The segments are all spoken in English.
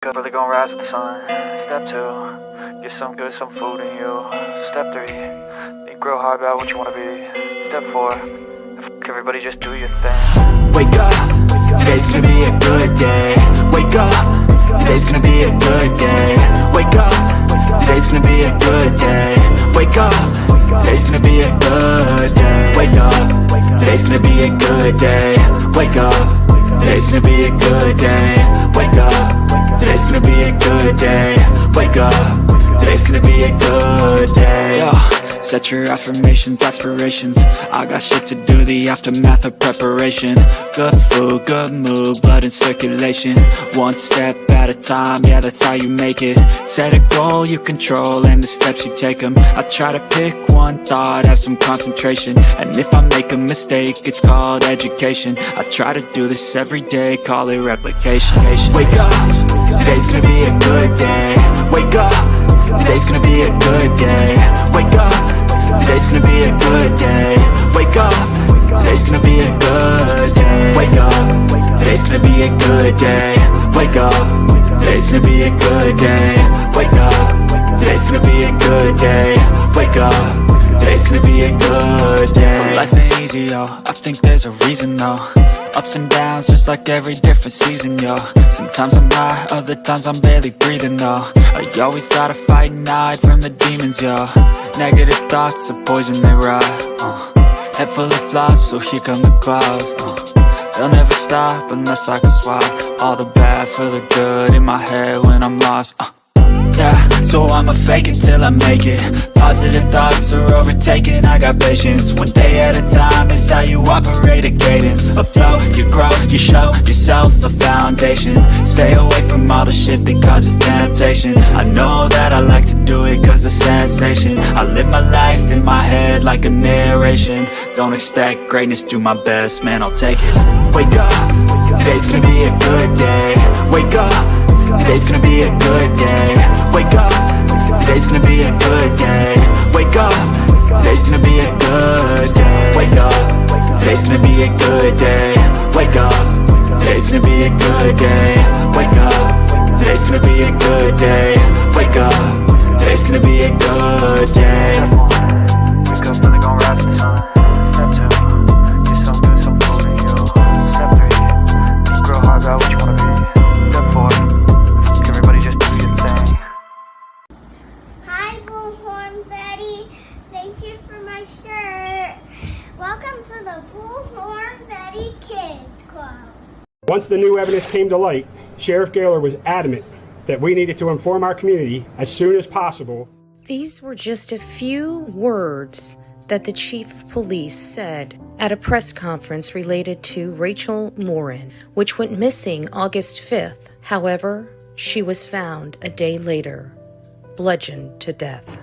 Good, really gonna rise with the sun. Step 2, get some good, some food in you. Step 3, think real hard about what you wanna be. Step 4, everybody just do your thing. Wake up, today's gonna be a good day. Wake up, today's gonna be a good day. Wake up, today's gonna be a good day. Wake up, today's gonna be a good day. Wake up, today's gonna be a good day. Wake up, today's gonna be a good day. Wake up, today's gonna be a good day. Wake up, today's gonna be a good day. Yo, set your affirmations, aspirations. I got shit to do, the aftermath of preparation. Good food, good mood, blood in circulation. One step at a time, yeah, that's how you make it. Set a goal you control and the steps you take them. I try to pick one thought, have some concentration. And if I make a mistake, it's called education. I try to do this every day, call it replication. Wake up, today's gonna be a good day. Wake up, today's gonna be a good day. Wake up, today's gonna be a good day. Wake up, today's gonna be a good day. Wake up, today's gonna be a good day. Wake up, today's gonna be a good day. Wake up, today's gonna be a good day. Wake up, today's gonna be a good day. So life ain't easy, yo, I think there's a reason though. Ups and downs, just like every different season, yo. Sometimes I'm high, other times I'm barely breathing, though. I always gotta fight and hide from the demons, yo. Negative thoughts are poison, they rot. Head full of flies, so here come the clouds. They'll never stop unless I can swap all the bad for the good in my head when I'm lost. Yeah, so I'ma fake it till I make it. Positive thoughts are overtaken, I got patience. One day at a time is how you operate a cadence. A flow, you grow, you show yourself a foundation. Stay away from all the shit that causes temptation. I know that I like to do it cause it's sensation. I live my life in my head like a narration. Don't expect greatness, do my best, man, I'll take it. Wake up, today's gonna be a good day. Wake up, today's gonna be a good day. Wake up, today's gonna be a good day. Wake up, today's gonna be a good day. Wake up, today's gonna be a good day. Wake up, today's gonna be a good day. Wake up, today's gonna be a good day. Wake up, today's gonna be a good day. Wake up, really gonna rise with the sun. Step 2, get some good, some food in you. Step 3, think real hard about what you wanna be. Step 4, everybody just do your thing. Hi, Bullhorn Betty. Thank you for my shirt. Welcome to the Bullhorn Betty Kids Club. Once the new evidence came to light, Sheriff Guerra was adamant that we needed to inform our community as soon as possible. These were just a few words that the chief of police said at a press conference related to Rachel Morin, which went missing August 5th. However, she was found a day later, bludgeoned to death.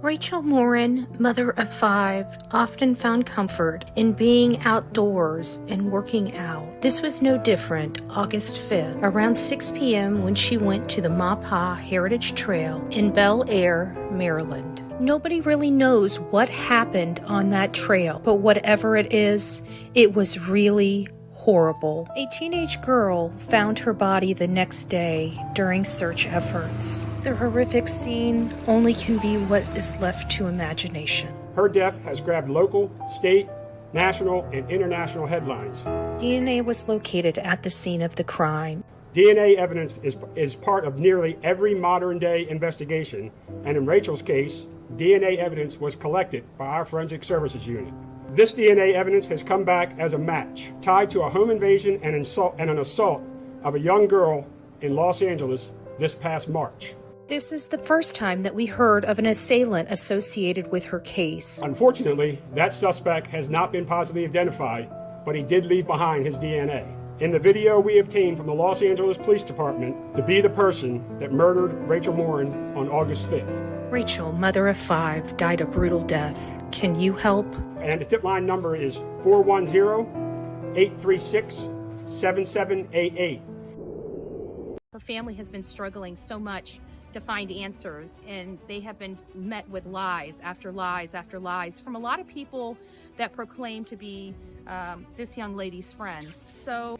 Rachel Morin, mother of 5, often found comfort in being outdoors and working out. This was no different August 5th, around 6 p.m. when she went to the Maupassant Heritage Trail in Bel Air, Maryland. Nobody really knows what happened on that trail, but whatever it is, it was really horrible. A teenage girl found her body the next day during search efforts. The horrific scene only can be what is left to imagination. Her death has grabbed local, state, national, and international headlines. DNA was located at the scene of the crime. DNA evidence is part of nearly every modern-day investigation, and in Rachel's case, DNA evidence was collected by our Forensic Services Unit. This DNA evidence has come back as a match, tied to a home invasion and an assault of a young girl in Los Angeles this past March. This is the first time that we heard of an assailant associated with her case. Unfortunately, that suspect has not been positively identified, but he did leave behind his DNA. In the video we obtained from the Los Angeles Police Department to be the person that murdered Rachel Morin on August 5th. Rachel, mother of 5, died a brutal death. Can you help? And the tip line number is 410-836-7788. Her family has been struggling so much to find answers, and they have been met with lies after lies after lies from a lot of people that proclaim to be this young lady's friends. So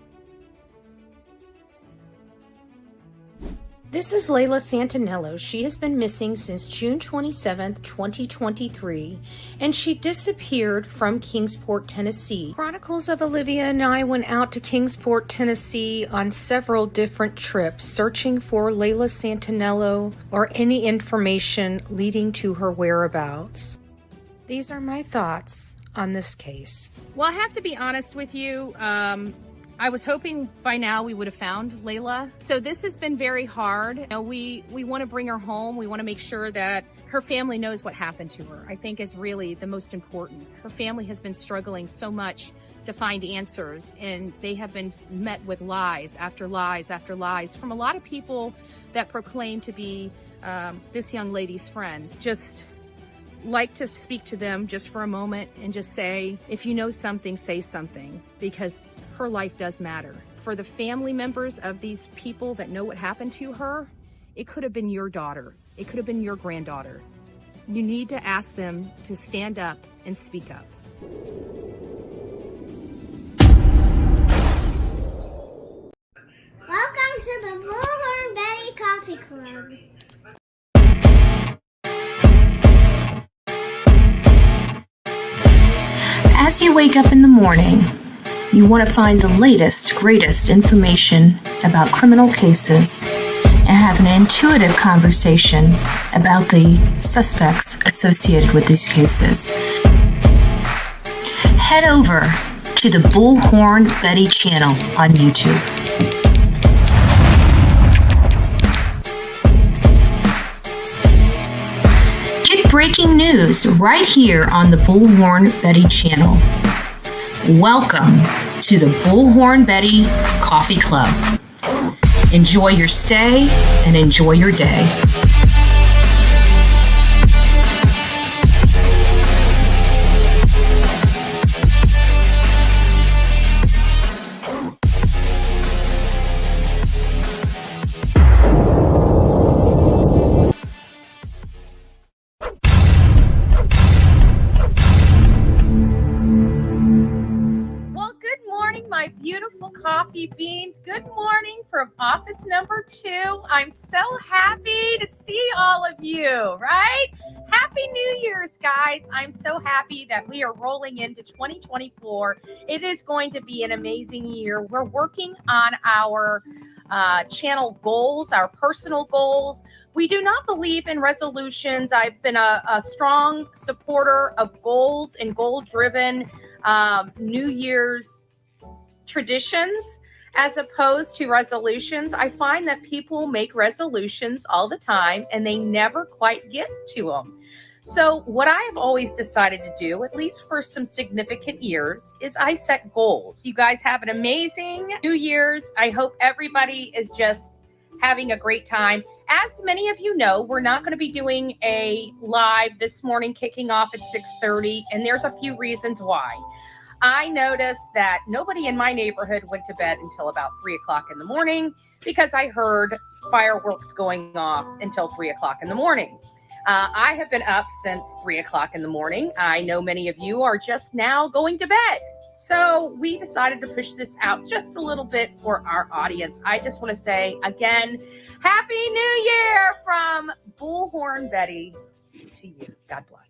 This is Layla Santinello. She has been missing since June 27th, 2023, and she disappeared from Kingsport, Tennessee. Chronicles of Olivia and I went out to Kingsport, Tennessee on several different trips, searching for Layla Santinello or any information leading to her whereabouts. These are my thoughts on this case. Well, I have to be honest with you. I was hoping by now we would have found Layla. So this has been very hard. You know, we want to bring her home. We want to make sure that her family knows what happened to her. I think is really the most important. Her family has been struggling so much to find answers, and they have been met with lies after lies after lies from a lot of people that proclaim to be this young lady's friends. Just like to speak to them just for a moment and just say, if you know something, say something, because her life does matter. For the family members of these people that know what happened to her, it could have been your daughter. It could have been your granddaughter. You need to ask them to stand up and speak up. Welcome to the Bullhorn Betty Coffee Club. As you wake up in the morning, you want to find the latest, greatest information about criminal cases and have an intuitive conversation about the suspects associated with these cases. Head over to the Bullhorn Betty channel on YouTube. Get breaking news right here on the Bullhorn Betty channel. Welcome to the Bullhorn Betty Coffee Club. Enjoy your stay and enjoy your day. My beautiful coffee beans. Good morning from office number 2. I'm so happy to see all of you, right? Happy New Year's, guys. I'm so happy that we are rolling into 2024. It is going to be an amazing year. We're working on our channel goals, our personal goals. We do not believe in resolutions. I've been a strong supporter of goals and goal-driven New Year's traditions as opposed to resolutions. I find that people make resolutions all the time and they never quite get to them. So what I have always decided to do, at least for some significant years, is I set goals. You guys have an amazing New Year's. I hope everybody is just having a great time. As many of you know, we're not going to be doing a live this morning kicking off at 6:30, and there's a few reasons why. I noticed that nobody in my neighborhood went to bed until about 3 o'clock in the morning because I heard fireworks going off until 3 o'clock in the morning. I have been up since 3 o'clock in the morning. I know many of you are just now going to bed. So we decided to push this out just a little bit for our audience. I just want to say again, Happy New Year from Bullhorn Betty to you. God bless.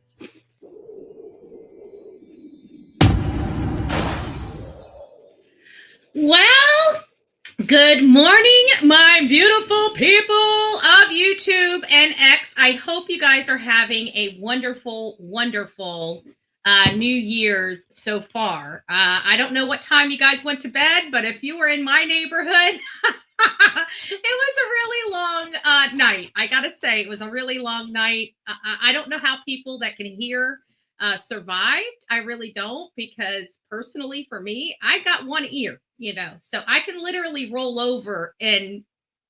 Well, good morning, my beautiful people of YouTube and X. I hope you guys are having a wonderful, wonderful New Year's so far. I don't know what time you guys went to bed, but if you were in my neighborhood, it was a really long night. I gotta say, it was a really long night. I don't know how people that can hear survived. I really don't, because personally for me, I got one ear, so I can literally roll over and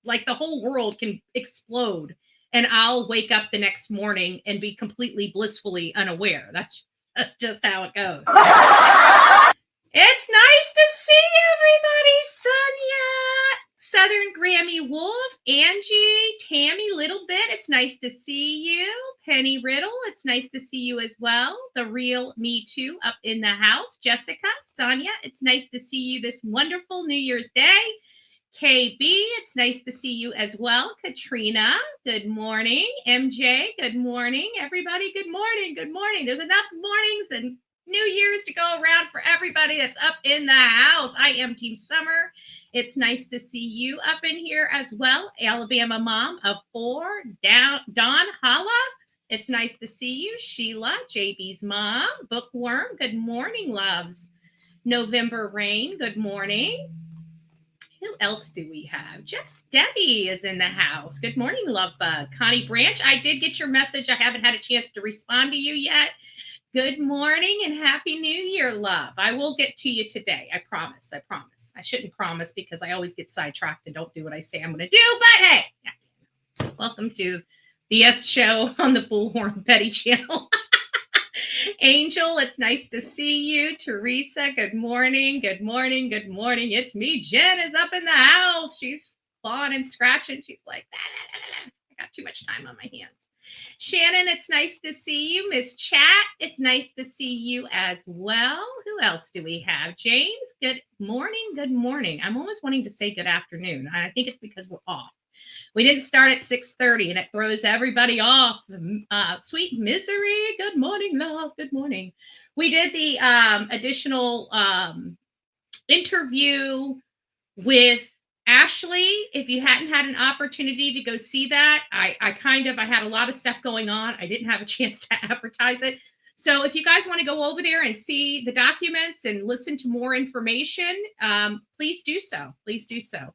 like the whole world can explode and I'll wake up the next morning and be completely blissfully unaware. That's just how it goes. It's nice to see everybody. Sonia, Southern Grammy Wolf, Angie, Tammy Little Bit, it's nice to see you. Penny Riddle, it's nice to see you as well. The Real Me Too up in the house. Jessica, Sonia, it's nice to see you this wonderful New Year's Day. KB, it's nice to see you as well. Katrina, good morning. MJ, good morning. Everybody, good morning. Good morning. There's enough mornings and New Year's to go around for everybody that's up in the house. I am Team Summer. It's nice to see you up in here as well. Alabama mom of 4, Dawn Holla. It's nice to see you. Sheila, JB's mom. Bookworm, good morning, loves. November Rain, good morning. Who else do we have? Just Debbie is in the house. Good morning, love bug. Connie Branch, I did get your message. I haven't had a chance to respond to you yet. Good morning and Happy New Year, love. I will get to you today. I promise. I promise. I shouldn't promise because I always get sidetracked and don't do what I say I'm going to do. But hey, welcome to the S Show on the Bullhorn Betty channel. Angel, it's nice to see you. Teresa, good morning. Good morning. Good morning. It's me. Jen is up in the house. She's clawing and scratching. She's like, I got too much time on my hands. Shannon, it's nice to see you. Miss Chat, it's nice to see you as well. Who else do we have? James, good morning. Good morning. I'm always wanting to say good afternoon. I think it's because we're off. We didn't start at 6:30 and it throws everybody off. Sweet Misery, good morning, love. Good morning. We did the additional interview with Ashley. If you hadn't had an opportunity to go see that, I had a lot of stuff going on. I didn't have a chance to advertise it. So if you guys want to go over there and see the documents and listen to more information, please do so. Please do so.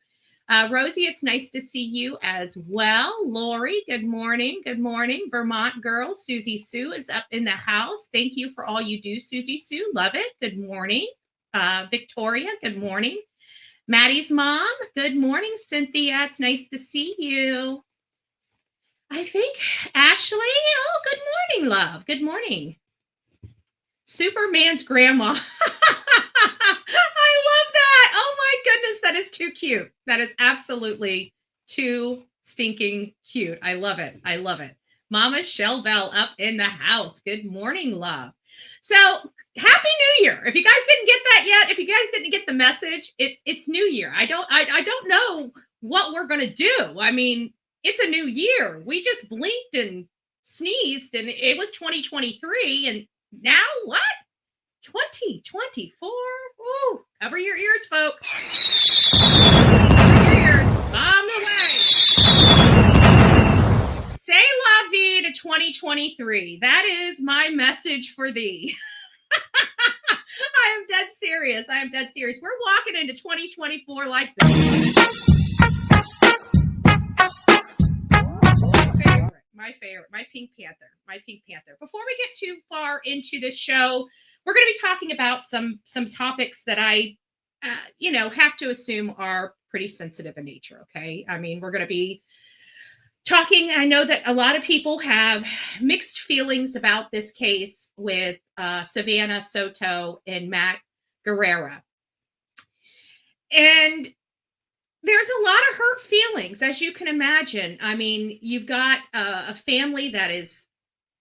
Rosie, it's nice to see you as well. Lori, good morning. Good morning. Vermont girl, Susie Sue is up in the house. Thank you for all you do, Susie Sue. Love it. Good morning. Victoria, good morning. Maddie's mom, good morning, Cynthia. It's nice to see you. I think Ashley, oh, good morning, love. Good morning. Superman's grandma. I love that. Oh my goodness, that is too cute. That is absolutely too stinking cute. I love it. I love it. Mama Shell Bell up in the house. Good morning, love. So Happy New Year. If you guys didn't get that yet, if you guys didn't get the message, it's New Year. I don't know what we're gonna do. I mean, it's a new year. We just blinked and sneezed and it was 2023 and now what? 2024. Ooh, cover your ears, folks. Cover your ears. On the way. Say la vie to 2023. That is my message for thee. I am dead serious. I am dead serious. We're walking into 2024 like this. My favorite, my Pink Panther. Before we get too far into this show, we're going to be talking about some topics that I, have to assume are pretty sensitive in nature. Okay. I mean, we're going to be talking. I know that a lot of people have mixed feelings about this case with Savanah Soto and Matt Guerra. And there's a lot of hurt feelings, as you can imagine. I mean, you've got a family that is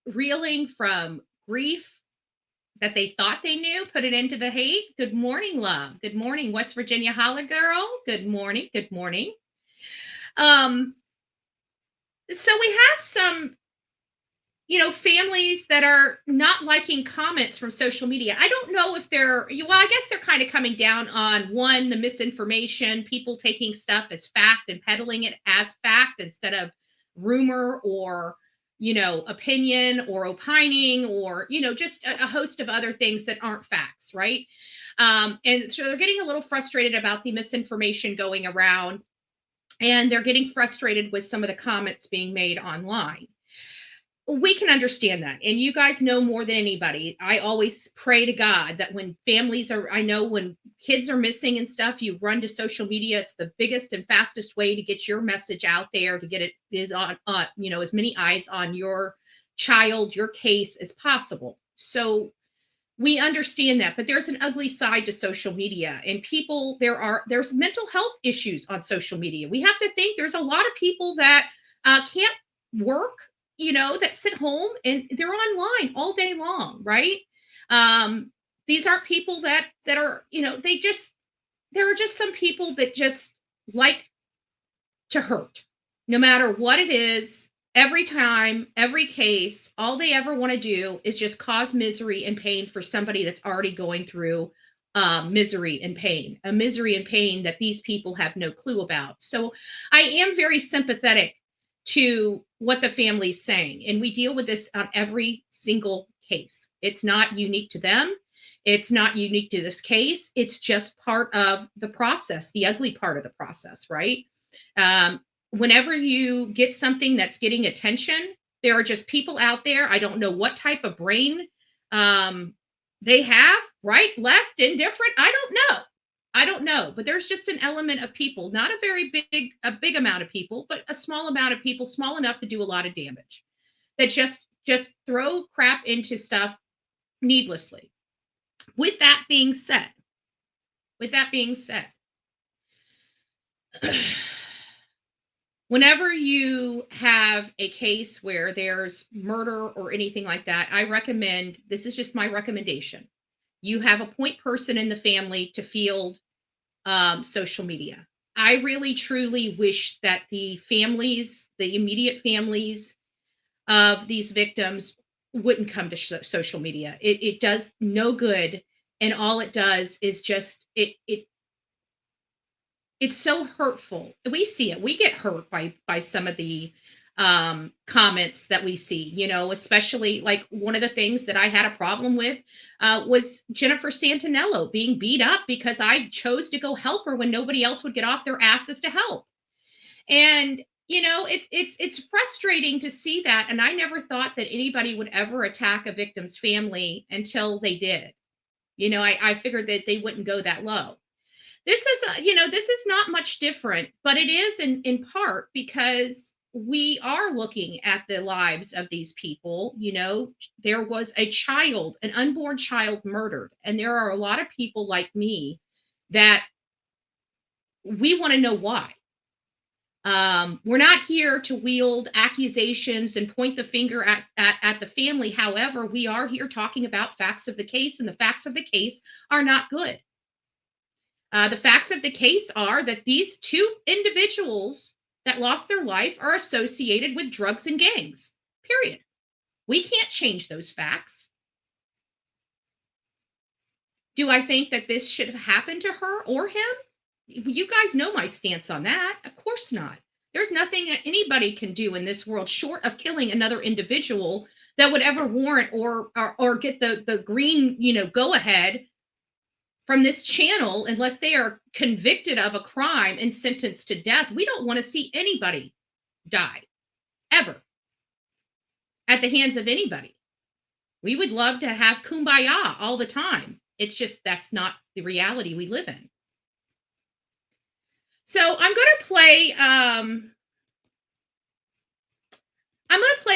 reeling from grief that they thought they knew, put it into the hate. Good morning, love. Good morning, West Virginia Holler Girl. Good morning. Good morning. So we have some, families that are not liking comments from social media. I don't know if I guess they're kind of coming down on, one, the misinformation, people taking stuff as fact and peddling it as fact instead of rumor or, opinion or opining or, just a host of other things that aren't facts, right? And so they're getting a little frustrated about the misinformation going around, and they're getting frustrated with some of the comments being made online. We can understand that. And you guys know more than anybody. I always pray to God that when when kids are missing and stuff, you run to social media. It's the biggest and fastest way to get your message out there, to get it is on, as many eyes on your child, your case as possible. So we understand that, but there's an ugly side to social media, and there's mental health issues on social media. We have to think there's a lot of people that can't work, that sit home and they're online all day long, right? These aren't people that are, there are just some people that just like to hurt, no matter what it is. Every time, every case, all they ever want to do is just cause misery and pain for somebody that's already going through misery and pain, a misery and pain that these people have no clue about. So I am very sympathetic to what the family's saying. And we deal with this on every single case. It's not unique to them. It's not unique to this case. It's just part of the process, the ugly part of the process, right? Whenever you get something that's getting attention, there are just people out there. I don't know what type of brain they have, right, left, indifferent. I don't know. But there's just an element of people, not a very big amount of people, but a small amount of people, small enough to do a lot of damage, that just throw crap into stuff needlessly. With that being said, whenever you have a case where there's murder or anything like that, I recommend, this is just my recommendation, you have a point person in the family to field social media. I really, truly wish that the families, the immediate families of these victims wouldn't come to social media. It does no good. And all it does is just, it's so hurtful. We see it. We get hurt by some of the comments that we see, especially like one of the things that I had a problem with was Jennifer Santinello being beat up because I chose to go help her when nobody else would get off their asses to help. And, it's frustrating to see that. And I never thought that anybody would ever attack a victim's family until they did. I figured that they wouldn't go that low. This is not much different, but it is in part because we are looking at the lives of these people. There was a child, an unborn child murdered. And there are a lot of people like me that we want to know why. We're not here to wield accusations and point the finger at the family. However, we are here talking about facts of the case, and the facts of the case are not good. The facts of the case are that these two individuals that lost their life are associated with drugs and gangs, period. We can't change those facts. Do I think that this should have happened to her or him? You guys know my stance on that. Of course not. There's nothing that anybody can do in this world short of killing another individual that would ever warrant or get the green, go ahead from this channel unless they are convicted of a crime and sentenced to death. We don't want to see anybody die ever at the hands of anybody. We would love to have kumbaya all the time. It's just that's not the reality we live in. So I'm going to play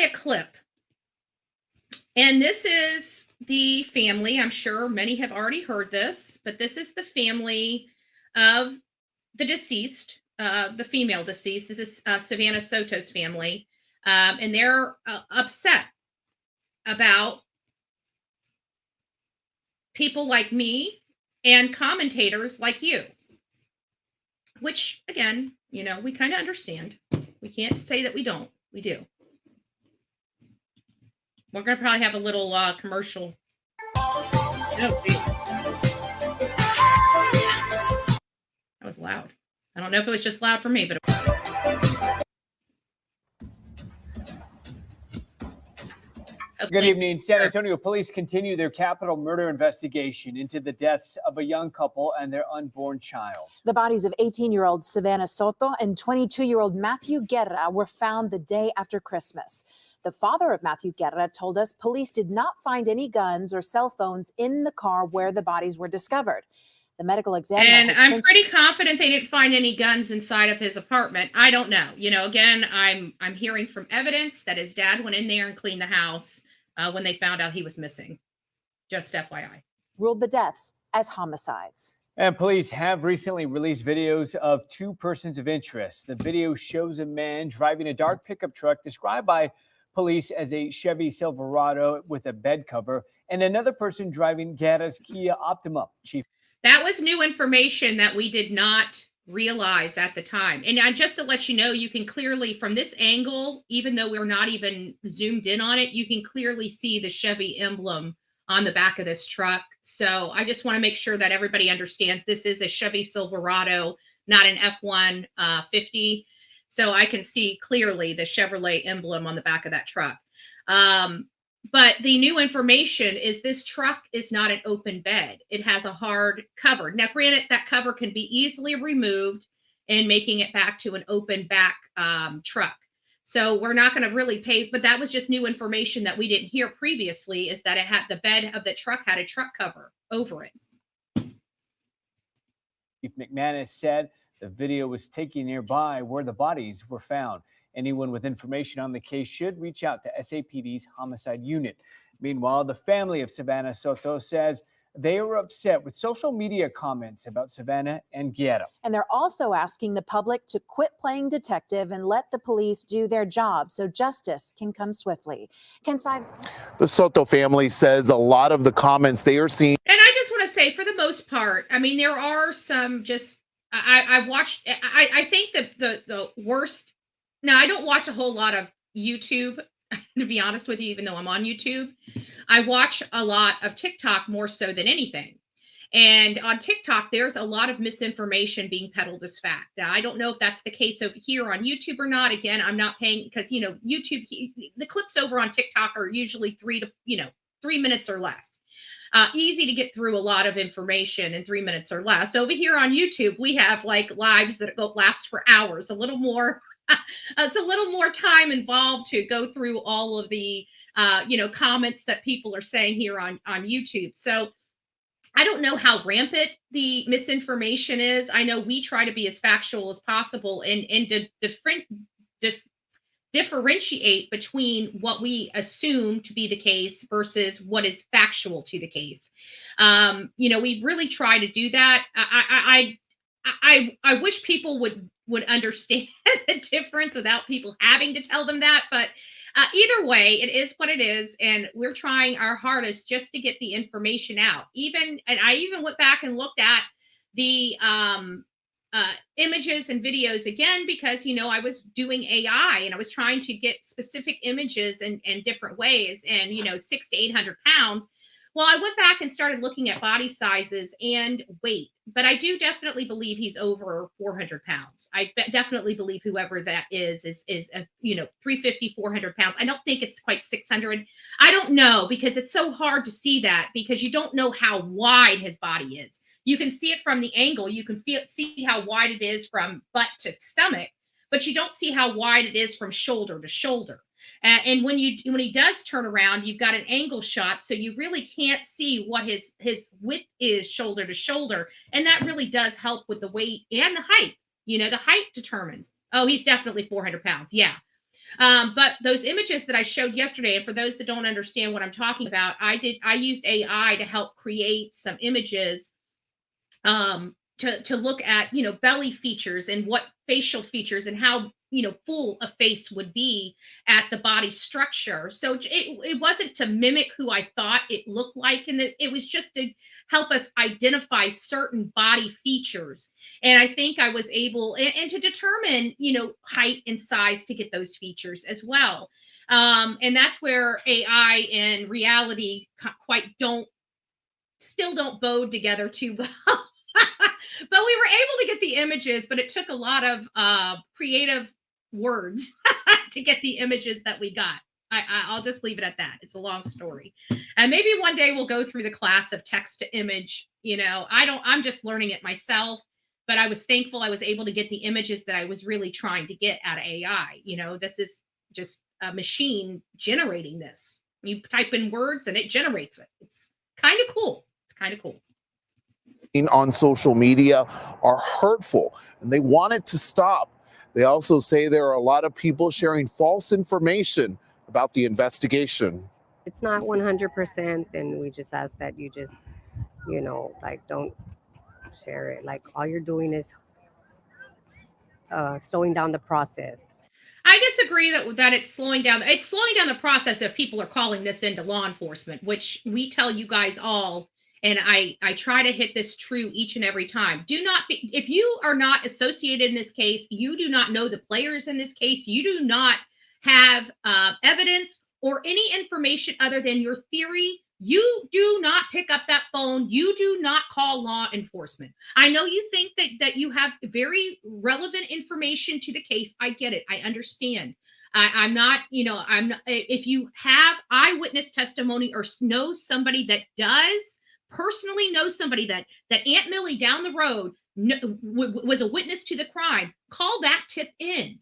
a clip. And this is the family. I'm sure many have already heard this, but this is the family of the deceased, the female deceased. This is Savanah Soto's family. And they're upset about people like me and commentators like you. Which, again, we kind of understand. We can't say that we don't. We do. We're going to probably have a little commercial. That was loud. I don't know if it was just loud for me, but it was. Good evening. San Antonio police continue their capital murder investigation into the deaths of a young couple and their unborn child. The bodies of 18-year-old Savanah Soto and 22-year-old Matthew Guerra were found the day after Christmas. The father of Matthew Guerra told us police did not find any guns or cell phones in the car where the bodies were discovered. The medical examiner. And I'm pretty confident they didn't find any guns inside of his apartment. I don't know. Again, I'm hearing from evidence that his dad went in there and cleaned the house when they found out he was missing. Just FYI. Ruled the deaths as homicides. And police have recently released videos of two persons of interest. The video shows a man driving a dark pickup truck described by police as a Chevy Silverado with a bed cover, and another person driving Guerra's Kia Optima. Chief. That was new information that we did not realize at the time. And just to let you know, you can clearly from this angle, even though we're not even zoomed in on it, you can clearly see the Chevy emblem on the back of this truck. So I just want to make sure that everybody understands this is a Chevy Silverado, not an F-150. So I can see clearly the Chevrolet emblem on the back of that truck. But the new information is this truck is not an open bed. It has a hard cover. Now, granted, that cover can be easily removed and making it back to an open back truck. So we're not going to really pay, but that was just new information that we didn't hear previously, is that it had the bed of the truck had a truck cover over it. Chief McManus said the video was taken nearby where the bodies were found. Anyone with information on the case should reach out to SAPD's homicide unit. Meanwhile, the family of Savanah Soto says they were upset with social media comments about Savanah and Guerra. And they're also asking the public to quit playing detective and let the police do their job so justice can come swiftly. KENS 5's The Soto family says a lot of the comments they are seeing. And I just want to say, for the most part, I mean, there are some just, I've watched, I think the worst. Now, I don't watch a whole lot of YouTube, to be honest with you, even though I'm on YouTube. I watch a lot of TikTok more so than anything. And on TikTok, there's a lot of misinformation being peddled as fact. Now, I don't know if that's the case over here on YouTube or not. Again, I'm not paying because, you know, YouTube, the clips over on TikTok are usually 3 minutes or less. Easy to get through a lot of information in 3 minutes or less. Over here on YouTube, we have like lives that last for hours, a little more. It's a little more time involved to go through all of the, comments that people are saying here on YouTube. So I don't know how rampant the misinformation is. I know we try to be as factual as possible and to differentiate between what we assume to be the case versus what is factual to the case. We really try to do that. I wish people would understand the difference without people having to tell them that. But either way, it is what it is. And we're trying our hardest just to get the information out. And I even went back and looked at the images and videos again, because, I was doing AI and I was trying to get specific images in different ways and, 600 to 800 pounds. Well, I went back and started looking at body sizes and weight, but I do definitely believe he's over 400 pounds. I definitely believe whoever that is 350, 400 pounds. I don't think it's quite 600. I don't know, because it's so hard to see that because you don't know how wide his body is. You can see it from the angle. You can see how wide it is from butt to stomach, but you don't see how wide it is from shoulder to shoulder. And when he does turn around, you've got an angle shot, so you really can't see what his width is shoulder to shoulder, and that really does help with the weight and the height. The height determines. Oh, he's definitely 400 pounds. Yeah. But those images that I showed yesterday, and for those that don't understand what I'm talking about, I used AI to help create some images to look at, belly features and what facial features and how, full a face would be at the body structure. So it wasn't to mimic who I thought it looked like. And it was just to help us identify certain body features. And I think I was able and to determine, height and size to get those features as well. And that's where AI and reality still don't bode together too well. But we were able to get the images, but it took a lot of creative words to get the images that we got. I'll just leave it at that. It's a long story. And maybe one day we'll go through the class of text to image. I'm just learning it myself, but I was thankful I was able to get the images that I was really trying to get out of AI. This is just a machine generating this. You type in words and it generates it. It's kind of cool. On social media are hurtful and they want it to stop. They also say there are a lot of people sharing false information about the investigation. It's not 100%, and we just ask that you just, don't share it. Like, all you're doing is slowing down the process. I disagree that it's slowing down. It's slowing down the process if people are calling this into law enforcement, which we tell you guys all And I try to hit this true each and every time. Do not be, if you are not associated in this case, you do not know the players in this case, you do not have evidence or any information other than your theory, you do not pick up that phone. You do not call law enforcement. I know you think that you have very relevant information to the case. I get it. I understand. I'm not, I'm not, if you have eyewitness testimony or know somebody that does personally know somebody that Aunt Millie down the road was a witness to the crime, call that tip in.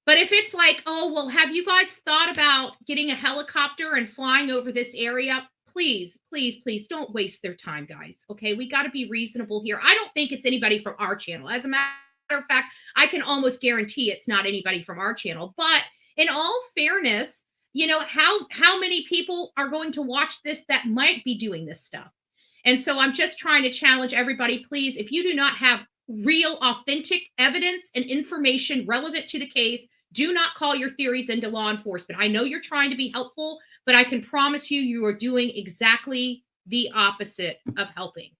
But if it's like, oh, well, have you guys thought about getting a helicopter and flying over this area? Please, please, please don't waste their time, guys. Okay, we got to be reasonable here. I don't think it's anybody from our channel. As a matter of fact, I can almost guarantee it's not anybody from our channel. But in all fairness, how many people are going to watch this that might be doing this stuff? And so I'm just trying to challenge everybody, please, if you do not have real, authentic evidence and information relevant to the case, do not call your theories into law enforcement. I know you're trying to be helpful, but I can promise you, you are doing exactly the opposite of helping.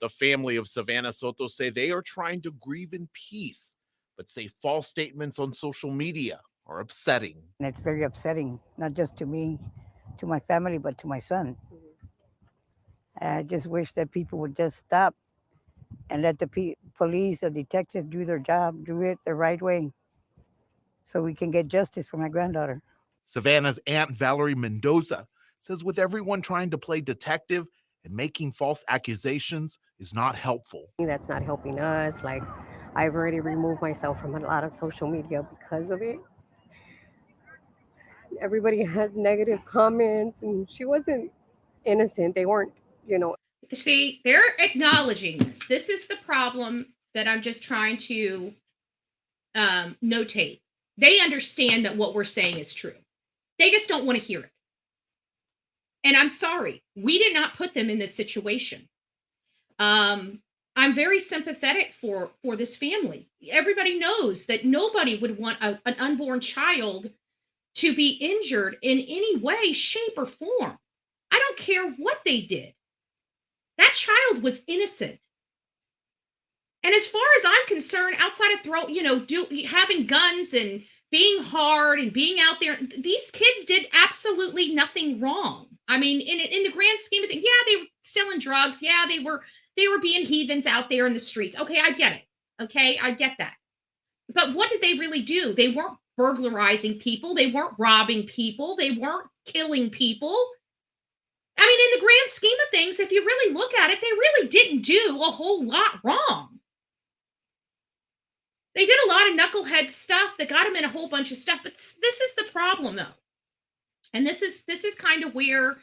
The family of Savanah Soto say they are trying to grieve in peace, but say false statements on social media are upsetting. And it's very upsetting, not just to me, to my family, but to my son. I just wish that people would just stop and let the police, the detectives do their job, do it the right way, so we can get justice for my granddaughter. Savannah's Aunt Valerie Mendoza says with everyone trying to play detective and making false accusations is not helpful. That's not helping us. Like, I've already removed myself from a lot of social media because of it. Everybody has negative comments, and she wasn't innocent. They weren't, See, they're acknowledging this. This is the problem that I'm just trying to notate. They understand that what we're saying is true. They just don't want to hear it. And I'm sorry, we did not put them in this situation. I'm very sympathetic for this family. Everybody knows that nobody would want an unborn child to be injured in any way, shape, or form. I don't care what they did. That child was innocent. And as far as I'm concerned, outside of having guns and being hard and being out there, these kids did absolutely nothing wrong. I mean, in the grand scheme of things, yeah, they were selling drugs. Yeah, they were being heathens out there in the streets. Okay, I get it. Okay, I get that. But what did they really do? They weren't burglarizing people. They weren't robbing people. They weren't killing people. I mean, in the grand scheme of things, if you really look at it, they really didn't do a whole lot wrong. They did a lot of knucklehead stuff that got them in a whole bunch of stuff. But this is the problem, though. And this is kind of where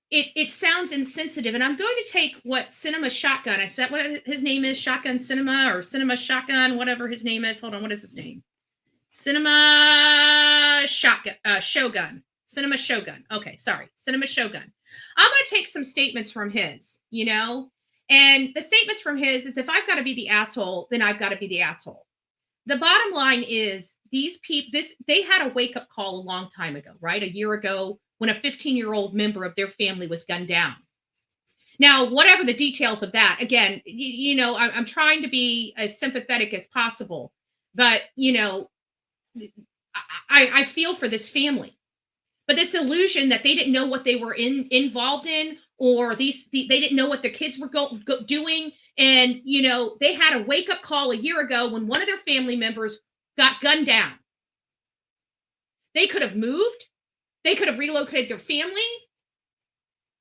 it sounds insensitive. And I'm going to take what Cinema Shotgun, I said what his name is, Shotgun Cinema or Cinema Shotgun, whatever his name is. Hold on, what is his name? Cinema Shotgun, Shogun. Cinema Shogun. Okay, sorry. Cinema Shogun. I'm going to take some statements from his, and the statements from his is if I've got to be the asshole, then I've got to be the asshole. The bottom line is these people, they had a wake-up call a long time ago, right? A year ago when a 15-year-old member of their family was gunned down. Now, whatever the details of that, again, I'm trying to be as sympathetic as possible, but, I feel for this family. But this illusion that they didn't know what they were involved in, or they didn't know what their kids were doing. And, they had a wake-up call a year ago when one of their family members got gunned down. They could have moved. They could have relocated their family.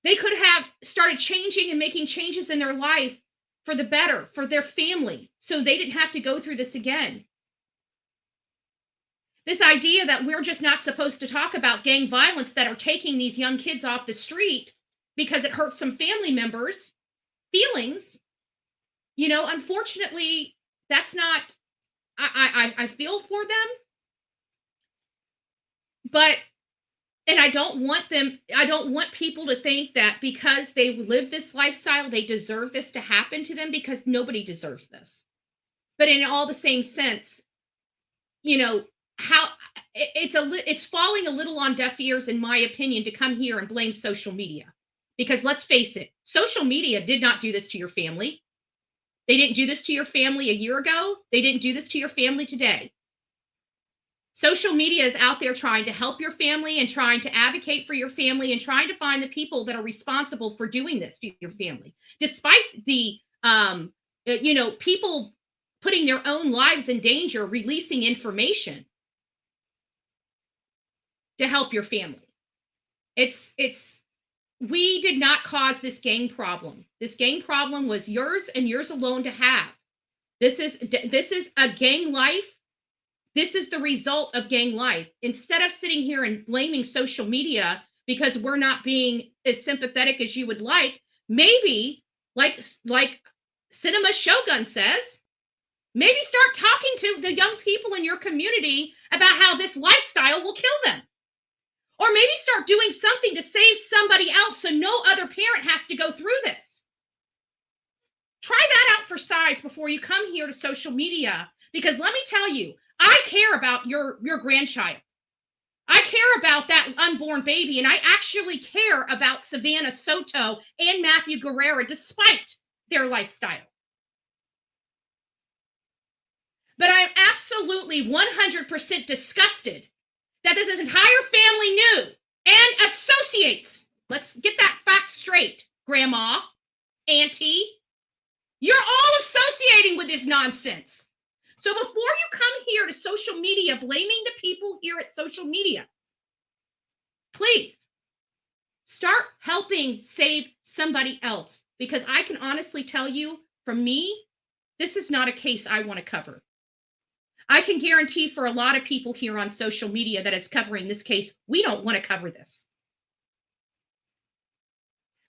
They could have started changing and making changes in their life for the better, for their family, so they didn't have to go through this again. This idea that we're just not supposed to talk about gang violence that are taking these young kids off the street because it hurts some family members' feelings, unfortunately, that's not, I feel for them. But, and I don't want people to think that because they live this lifestyle, they deserve this to happen to them, because nobody deserves this. But in all the same sense, how it's falling a little on deaf ears, in my opinion, to come here and blame social media. Because let's face it, social media did not do this to your family. They didn't do this to your family a year ago. They didn't do this to your family today. Social media is out there trying to help your family and trying to advocate for your family and trying to find the people that are responsible for doing this to your family. Despite the, people putting their own lives in danger, releasing information to help your family. We did not cause this gang problem. This gang problem was yours and yours alone to have. This is a gang life. This is the result of gang life. Instead of sitting here and blaming social media because we're not being as sympathetic as you would like, maybe like Cinema Shogun says, maybe start talking to the young people in your community about how this lifestyle will kill them. Or maybe start doing something to save somebody else so no other parent has to go through this. Try that out for size before you come here to social media, because let me tell you, I care about your grandchild. I care about that unborn baby, and I actually care about Savanah Soto and Matthew Guerra despite their lifestyle. But I'm absolutely 100% disgusted that this entire family knew and associates. Let's get that fact straight, Grandma, Auntie. You're all associating with this nonsense. So before you come here to social media blaming the people here at social media, please start helping save somebody else. Because I can honestly tell you, for me, this is not a case I want to cover. I can guarantee for a lot of people here on social media that is covering this case, we don't want to cover this.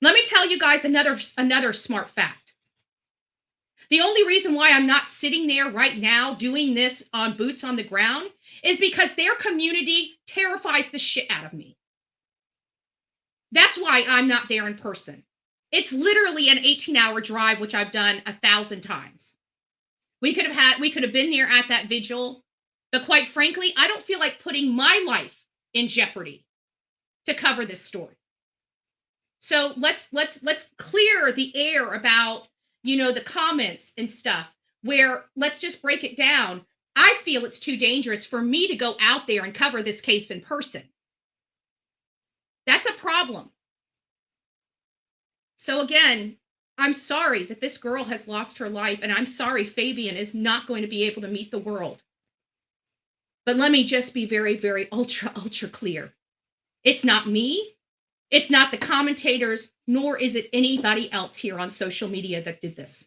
Let me tell you guys another smart fact. The only reason why I'm not sitting there right now doing this on boots on the ground is because their community terrifies the shit out of me. That's why I'm not there in person. It's literally an 18-hour drive, which I've done 1,000 times. We could have been there at that vigil, but quite frankly, I don't feel like putting my life in jeopardy to cover this story. So let's clear the air about, the comments and stuff, where let's just break it down. I feel it's too dangerous for me to go out there and cover this case in person. That's a problem. So again, I'm sorry that this girl has lost her life, and I'm sorry Fabian is not going to be able to meet the world. But let me just be very, very ultra clear. It's not me. It's not the commentators, nor is it anybody else here on social media that did this.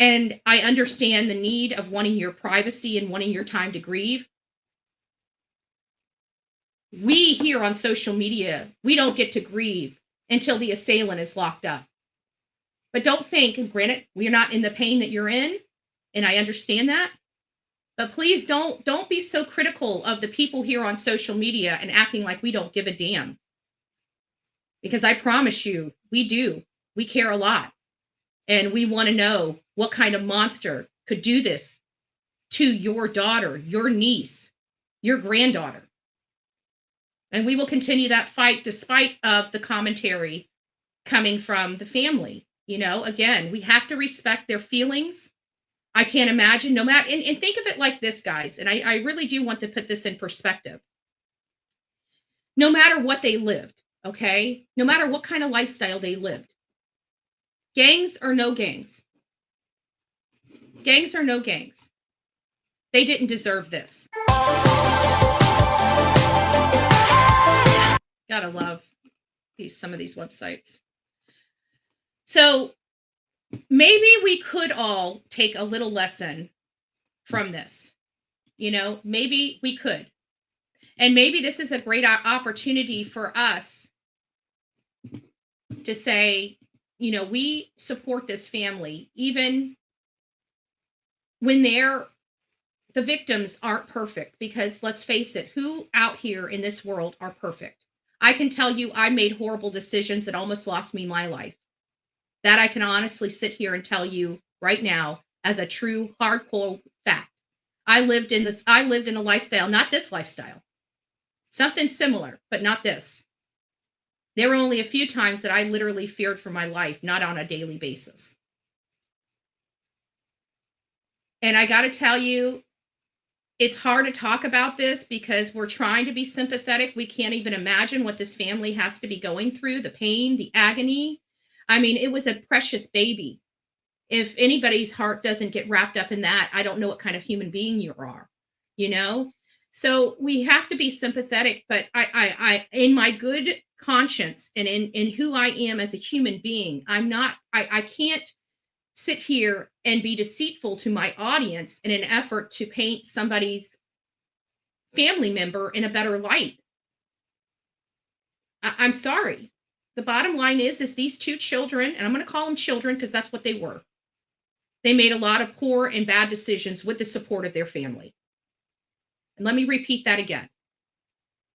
And I understand the need of wanting your privacy and wanting your time to grieve. We here on social media, we don't get to grieve until the assailant is locked up. But don't think, and granted, we're not in the pain that you're in, and I understand that. But please don't be so critical of the people here on social media and acting like we don't give a damn. Because I promise you, we do. We care a lot. And we want to know what kind of monster could do this to your daughter, your niece, your granddaughter. And we will continue that fight despite of the commentary coming from the family. Again, we have to respect their feelings. I can't imagine, no matter, and think of it like this, guys, and I really do want to put this in perspective. No matter what they lived, okay? No matter what kind of lifestyle they lived. Gangs or no gangs. Gangs or no gangs. They didn't deserve this. Gotta love some of these websites. So maybe we could all take a little lesson from this. Maybe we could. And maybe this is a great opportunity for us to say, we support this family, even when the victims aren't perfect, because let's face it, who out here in this world are perfect? I can tell you I made horrible decisions that almost lost me my life. That I can honestly sit here and tell you right now as a true hardcore fact. I lived in a lifestyle, not this lifestyle. Something similar, but not this. There were only a few times that I literally feared for my life, not on a daily basis. And I got to tell you, it's hard to talk about this because we're trying to be sympathetic. We can't even imagine what this family has to be going through, the pain, the agony. I mean, it was a precious baby. If anybody's heart doesn't get wrapped up in that, I don't know what kind of human being you are, you know? So we have to be sympathetic, but I in my good conscience and in who I am as a human being, I can't sit here and be deceitful to my audience in an effort to paint somebody's family member in a better light. I'm sorry. The bottom line is these two children, and I'm going to call them children because that's what they were. They made a lot of poor and bad decisions with the support of their family. And let me repeat that again.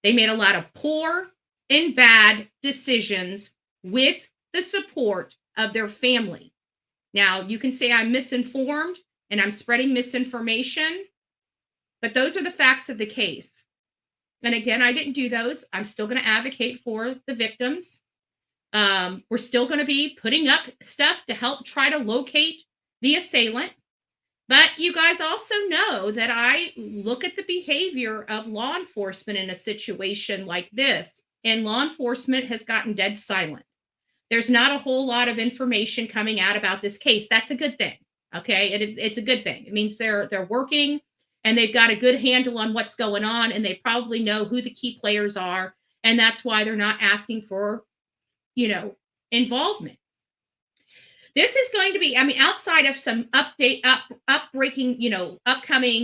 They made a lot of poor and bad decisions with the support of their family. Now, you can say I'm misinformed and I'm spreading misinformation, but those are the facts of the case. And again, I didn't do those. I'm still going to advocate for the victims. We're still going to be putting up stuff to help try to locate the assailant. But you guys also know that I look at the behavior of law enforcement in a situation like this, and law enforcement has gotten dead silent. There's not a whole lot of information coming out about this case. That's a good thing. Okay, it's a good thing. It means they're working and they've got a good handle on what's going on, and they probably know who the key players are, and that's why they're not asking for, involvement. This is going to be, I mean, outside of some upcoming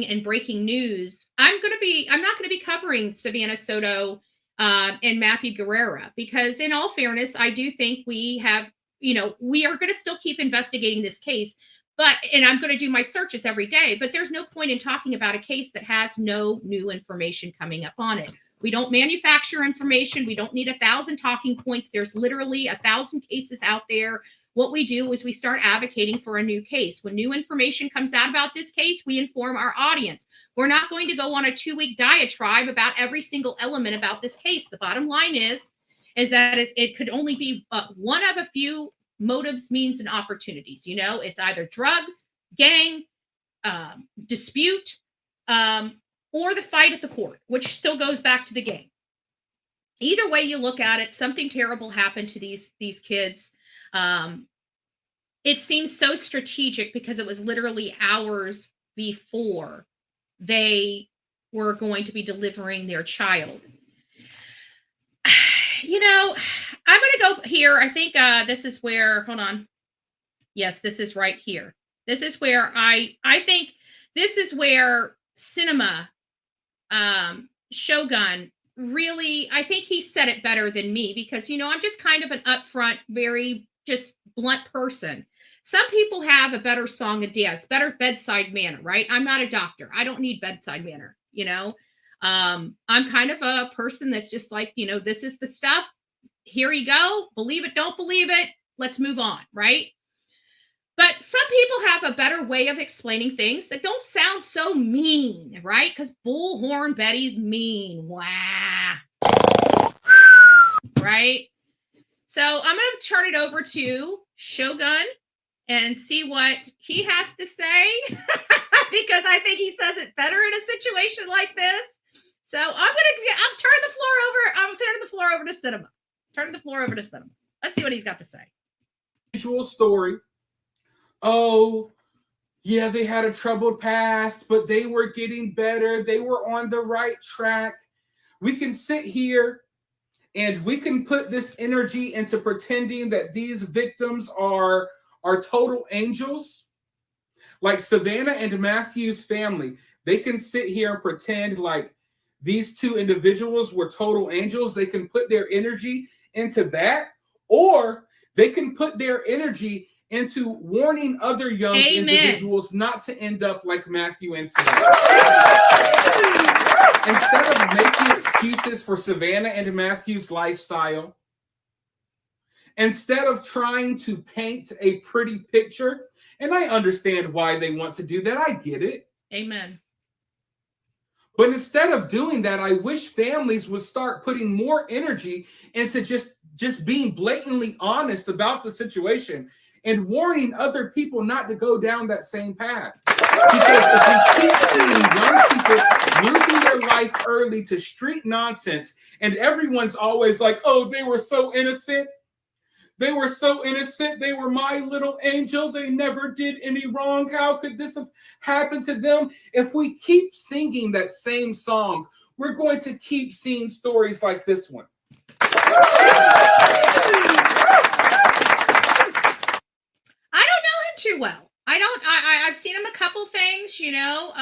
and breaking news, I'm not going to be covering Savanah Soto and Matthew Guerra, because in all fairness, I do think we are going to still keep investigating this case, and I'm going to do my searches every day, but there's no point in talking about a case that has no new information coming up on it. We don't manufacture information. We don't need 1,000 talking points. There's literally 1,000 cases out there. What we do is we start advocating for a new case. When new information comes out about this case, we inform our audience. We're not going to go on a 2-week diatribe about every single element about this case. The bottom line is that it could only be one of a few motives, means, and opportunities. It's either drugs, gang, dispute, or the fight at the court, which still goes back to the gang. Either way you look at it, something terrible happened to these kids. It seems so strategic because it was literally hours before they were going to be delivering their child. I'm going to go here. I think this is where, hold on. Yes, this is right here. This is where I think this is where cinema, Shogun, really, I think he said it better than me, because, I'm just kind of an upfront, very just blunt person. Some people have a better song and dance, better bedside manner, right? I'm not a doctor. I don't need bedside manner, I'm kind of a person that's just like, this is the stuff. Here you go. Believe it, don't believe it. Let's move on, right? But some people have a better way of explaining things that don't sound so mean, right? Because Bullhorn Betty's mean. Wow. Right? So I'm going to turn it over to Shogun and see what he has to say, because I think he says it better in a situation like this. So I'm turning the floor over to Cinema. Turning the floor over to Cinema. Let's see what he's got to say. Usual story. Oh, yeah, they had a troubled past, but they were getting better. They were on the right track. We can sit here and we can put this energy into pretending that these victims are total angels. Like Savanah and Matthew's family, they can sit here and pretend like these two individuals were total angels. They can put their energy into that, or they can put their energy into warning other young individuals not to end up like Matthew and Savanah. Instead of making excuses for Savanah and Matthew's lifestyle, instead of trying to paint a pretty picture, and I understand why they want to do that. I get it. Amen. But instead of doing that, I wish families would start putting more energy into just being blatantly honest about the situation and warning other people not to go down that same path. Because if we keep seeing young people losing their life early to street nonsense, and everyone's always like, oh, they were so innocent. They were so innocent. They were my little angel. They never did any wrong. How could this have happened to them? If we keep singing that same song, we're going to keep seeing stories like this one. I don't know him too well. I've seen him a couple things, you know.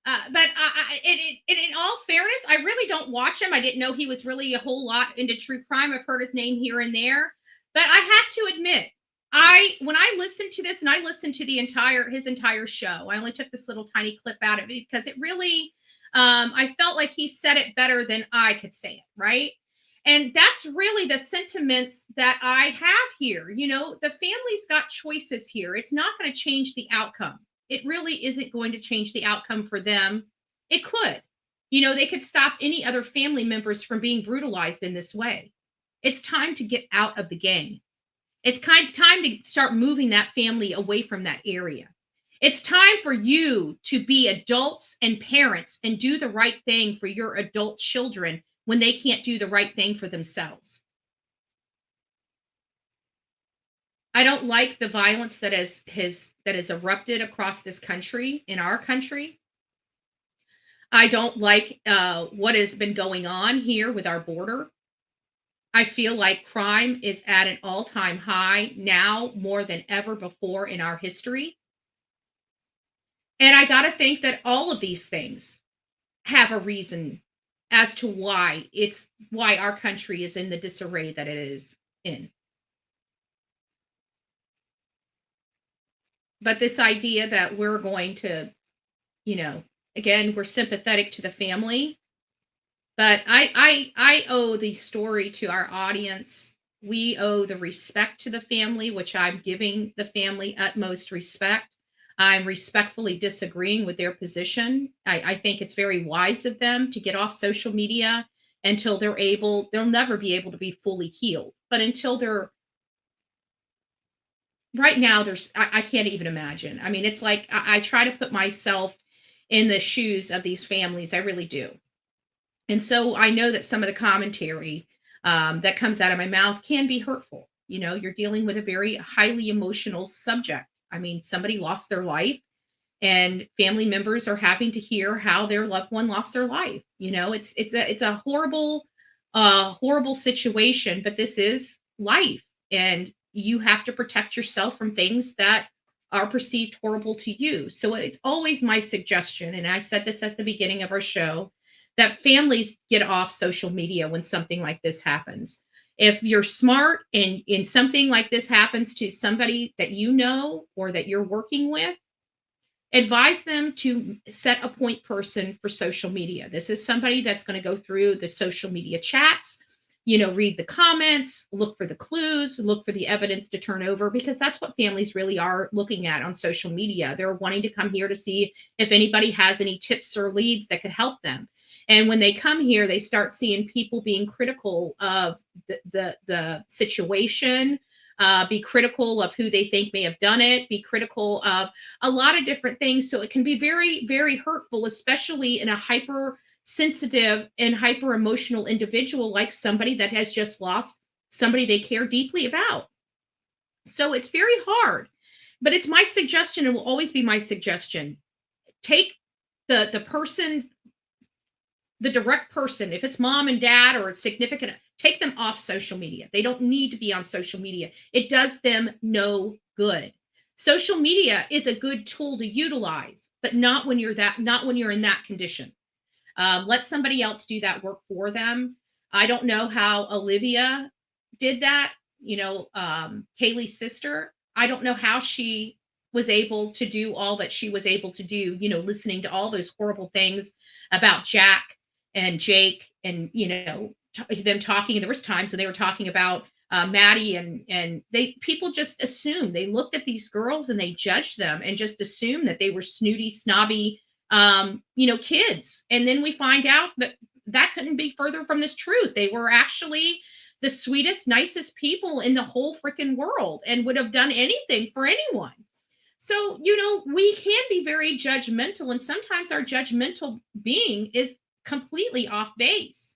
But in all fairness, I really don't watch him. I didn't know he was really a whole lot into true crime. I've heard his name here and there, but I have to admit, when I listened to this and I listened to his entire show, I only took this little tiny clip out of it because it really, I felt like he said it better than I could say it, right? And that's really the sentiments that I have here. You know, the family's got choices here. It's not going to change the outcome. It really isn't going to change the outcome for them. It could. You know, they could stop any other family members from being brutalized in this way. It's time to get out of the gang. It's time to start moving that family away from that area. It's time for you to be adults and parents and do the right thing for your adult children when they can't do the right thing for themselves. I don't like the violence that has erupted across this country, in our country. I don't like what has been going on here with our border. I feel like crime is at an all-time high now more than ever before in our history. And I got to think that all of these things have a reason as to why our country is in the disarray that it is in. But this idea that we're going to, you know, again, we're sympathetic to the family, but I owe the story to our audience. We owe the respect to the family, which I'm giving the family utmost respect. I'm respectfully disagreeing with their position. I think it's very wise of them to get off social media until they'll never be able to be fully healed. But until they're, right now, I can't even imagine. I mean, it's like, I try to put myself in the shoes of these families. I really do. And so I know that some of the commentary that comes out of my mouth can be hurtful. You know, you're dealing with a very highly emotional subject. I mean, somebody lost their life and family members are having to hear how their loved one lost their life. You know, it's a horrible, horrible situation, but this is life. And you have to protect yourself from things that are perceived horrible to you. So it's always my suggestion, and I said this at the beginning of our show, that families get off social media when something like this happens. If you're smart and something like this happens to somebody that you know or that you're working with, advise them to set a point person for social media. This is somebody that's going to go through the social media chats, you know, read the comments, look for the clues, look for the evidence to turn over, because that's what families really are looking at on social media. They're wanting to come here to see if anybody has any tips or leads that could help them. And when they come here, they start seeing people being critical of the situation, be critical of who they think may have done it, be critical of a lot of different things. So it can be very, very hurtful, especially in a hypersensitive and hyper emotional individual like somebody that has just lost somebody they care deeply about. So it's very hard, but it's my suggestion and will always be my suggestion. Take the person, the direct person, if it's mom and dad or a significant, take them off social media. They don't need to be on social media. It does them no good. Social media is a good tool to utilize, but not when you're in that condition. Let somebody else do that work for them. I don't know how Olivia did that. You know, Kaylee's sister. I don't know how she was able to do all that she was able to do, you know, listening to all those horrible things about Jack and Jake and, you know, them talking. There was times when they were talking about Maddie and people just assumed, they looked at these girls and they judged them and just assumed that they were snooty, snobby kids. And then we find out that that couldn't be further from this truth. They were actually the sweetest, nicest people in the whole freaking world and would have done anything for anyone. So, we can be very judgmental, and sometimes our judgmental being is completely off base.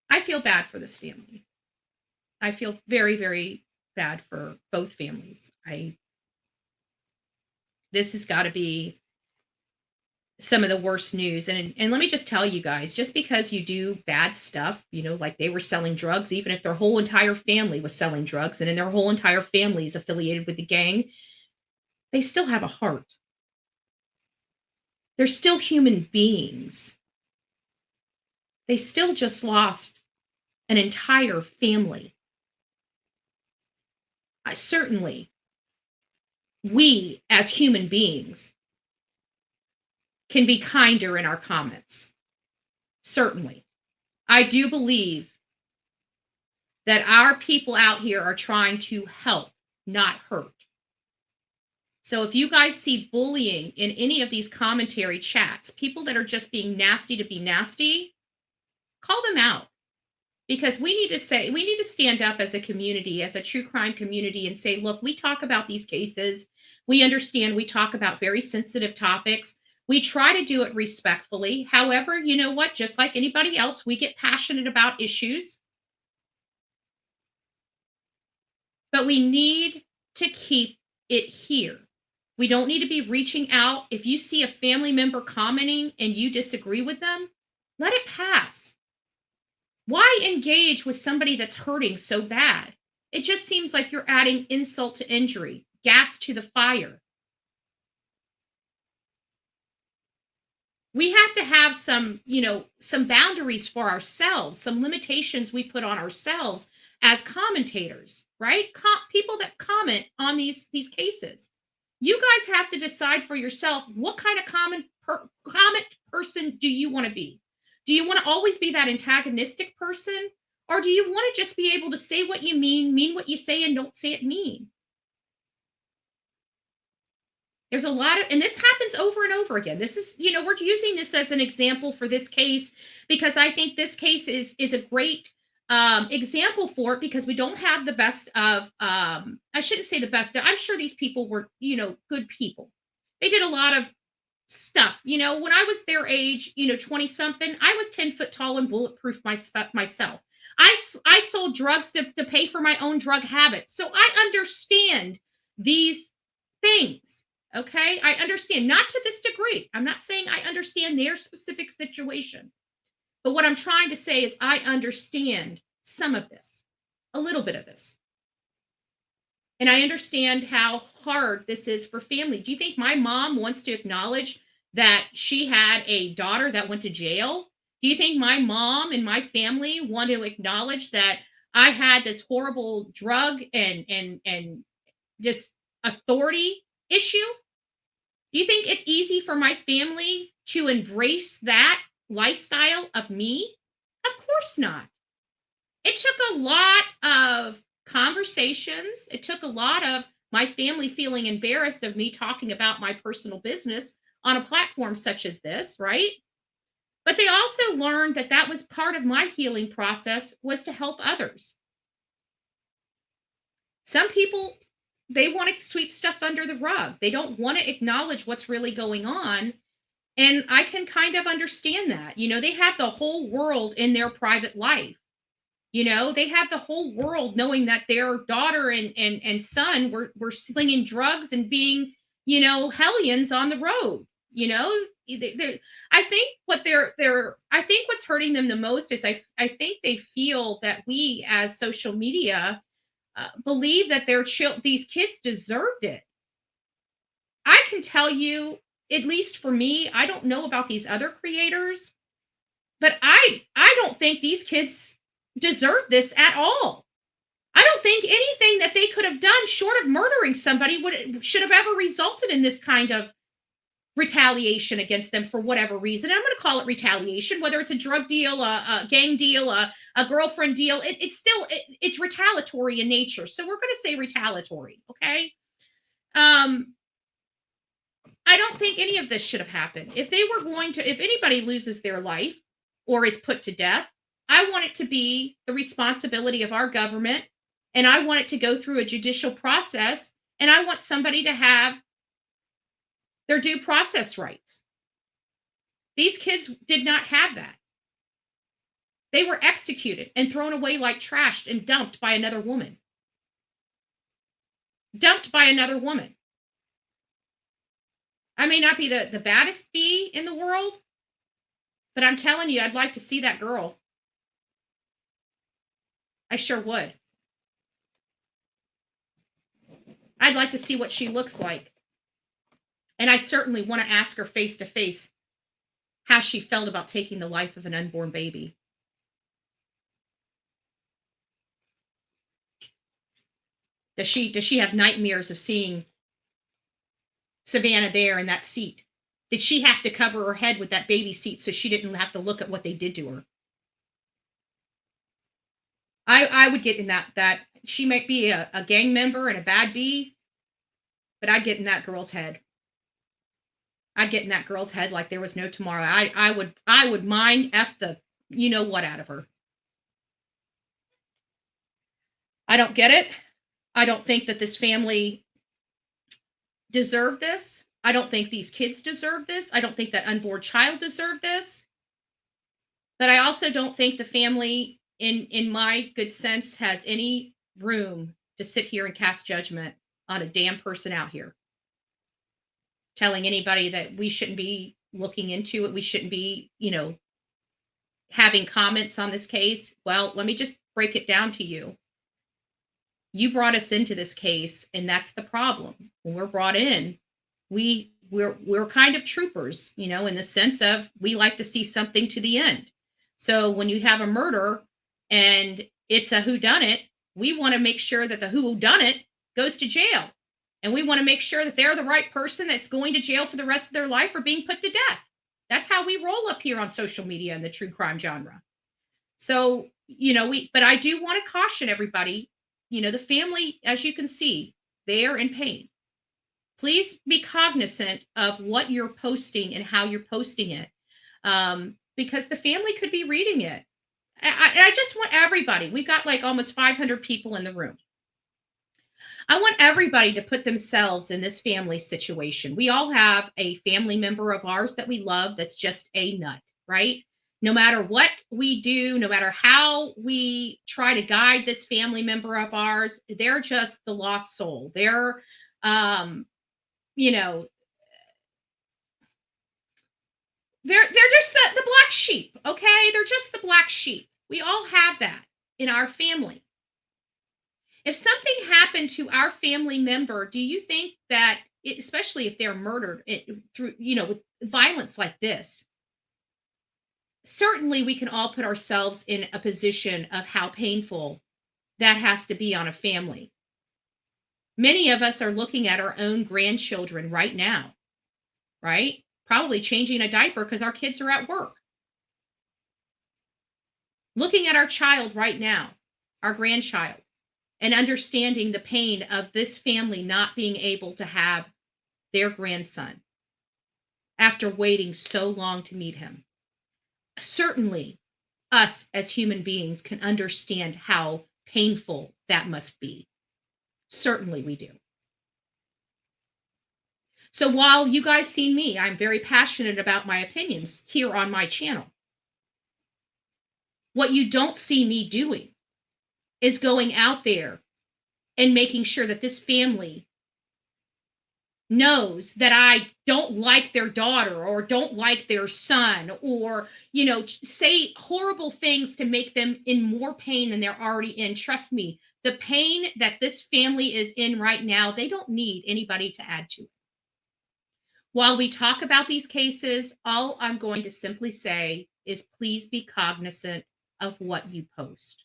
I feel bad for this family. I feel very, very bad for both families. This has got to be some of the worst news. And let me just tell you guys, just because you do bad stuff, like they were selling drugs, even if their whole entire family was selling drugs and their whole entire family is affiliated with the gang, they still have a heart. They're still human beings. They still just lost an entire family. Certainly, we as human beings can be kinder in our comments. Certainly. I do believe that our people out here are trying to help, not hurt. So if you guys see bullying in any of these commentary chats, people that are just being nasty to be nasty, call them out. Because we need to stand up as a community, as a true crime community, and say, look, we talk about these cases. We understand we talk about very sensitive topics. We try to do it respectfully. However, you know what? Just like anybody else, we get passionate about issues. But we need to keep it here. We don't need to be reaching out. If you see a family member commenting and you disagree with them, let it pass. Why engage with somebody that's hurting so bad? It just seems like you're adding insult to injury, gas to the fire. We have to have some boundaries for ourselves, some limitations we put on ourselves as commentators, right? People that comment on these cases. You guys have to decide for yourself, what kind of comment person do you want to be? Do you want to always be that antagonistic person? Or do you want to just be able to say what you mean what you say, and don't say it mean? There's a lot of, and this happens over and over again. This is, we're using this as an example for this case because I think this case is a great example for it, because we don't have the best of, I shouldn't say the best. I'm sure these people were, good people. They did a lot of stuff. When I was their age, 20 something, I was 10 foot tall and bulletproof myself. I sold drugs to pay for my own drug habits. So I understand these things. Okay. I understand, not to this degree. I'm not saying I understand their specific situation, but what I'm trying to say is I understand some of this, a little bit of this. And I understand how hard this is for family. Do you think my mom wants to acknowledge that she had a daughter that went to jail? Do you think my mom and my family want to acknowledge that I had this horrible drug and just authority issue? Do you think it's easy for my family to embrace that lifestyle of me? Of course not. It took a lot of conversations. It took a lot of my family feeling embarrassed of me talking about my personal business on a platform such as this, right? But they also learned that that was part of my healing process, was to help others. Some people, they want to sweep stuff under the rug. They don't want to acknowledge what's really going on. And I can kind of understand that. They have the whole world in their private life. They have the whole world knowing that their daughter and son were slinging drugs and being, hellions on the road. I think what's hurting them the most is I think they feel that we as social media believe that these kids deserved it. I can tell you, at least for me, I don't know about these other creators, but I don't think these kids deserve this at all. I don't think anything that they could have done short of murdering somebody should have ever resulted in this kind of retaliation against them for whatever reason. I'm going to call it retaliation, whether it's a drug deal, a gang deal, a girlfriend deal. It's retaliatory in nature. So we're going to say retaliatory. Okay. I don't think any of this should have happened. If anybody loses their life or is put to death, I want it to be the responsibility of our government, and I want it to go through a judicial process, and I want somebody to have their due process rights. These kids did not have that. They were executed and thrown away like trash and dumped by another woman. Dumped by another woman. I may not be the baddest bee in the world, but I'm telling you, I'd like to see that girl. I sure would. I'd like to see what she looks like. And I certainly want to ask her face to face how she felt about taking the life of an unborn baby. Does she have nightmares of seeing Savanah there in that seat? Did she have to cover her head with that baby seat so she didn't have to look at what they did to her? I would get in that she might be a gang member and a bad bee, but I'd get in that girl's head. I'd get in that girl's head like there was no tomorrow. I would mind F the you know what out of her. I don't get it. I don't think that this family deserved this. I don't think these kids deserve this. I don't think that unborn child deserved this. But I also don't think the family, in my good sense, has any room to sit here and cast judgment on a damn person out here. Telling anybody that we shouldn't be looking into it. We shouldn't be, having comments on this case. Well, let me just break it down to you. You brought us into this case, and that's the problem. When we're brought in, we're kind of troopers, in the sense of we like to see something to the end. So when you have a murder and it's a whodunit, we want to make sure that the whodunit goes to jail. And we want to make sure that they're the right person that's going to jail for the rest of their life or being put to death. That's how we roll up here on social media in the true crime genre. So, but I do want to caution everybody, the family, as you can see, they are in pain. Please be cognizant of what you're posting and how you're posting it, because the family could be reading it. I just want everybody, we've got like almost 500 people in the room. I want everybody to put themselves in this family situation. We all have a family member of ours that we love that's just a nut, right? No matter what we do, no matter how we try to guide this family member of ours, they're just the lost soul. They're, they're just the black sheep, okay? They're just the black sheep. We all have that in our family. If something happened to our family member, do you think that, especially if they're murdered through, with violence like this, certainly we can all put ourselves in a position of how painful that has to be on a family. Many of us are looking at our own grandchildren right now, right? Probably changing a diaper because our kids are at work. Looking at our child right now, our grandchild, and understanding the pain of this family not being able to have their grandson after waiting so long to meet him. Certainly, us as human beings can understand how painful that must be. Certainly we do. So while you guys see me, I'm very passionate about my opinions here on my channel. What you don't see me doing is going out there and making sure that this family knows that I don't like their daughter or don't like their son, or, say horrible things to make them in more pain than they're already in. Trust me, the pain that this family is in right now, they don't need anybody to add to it. While we talk about these cases, all I'm going to simply say is please be cognizant of what you post.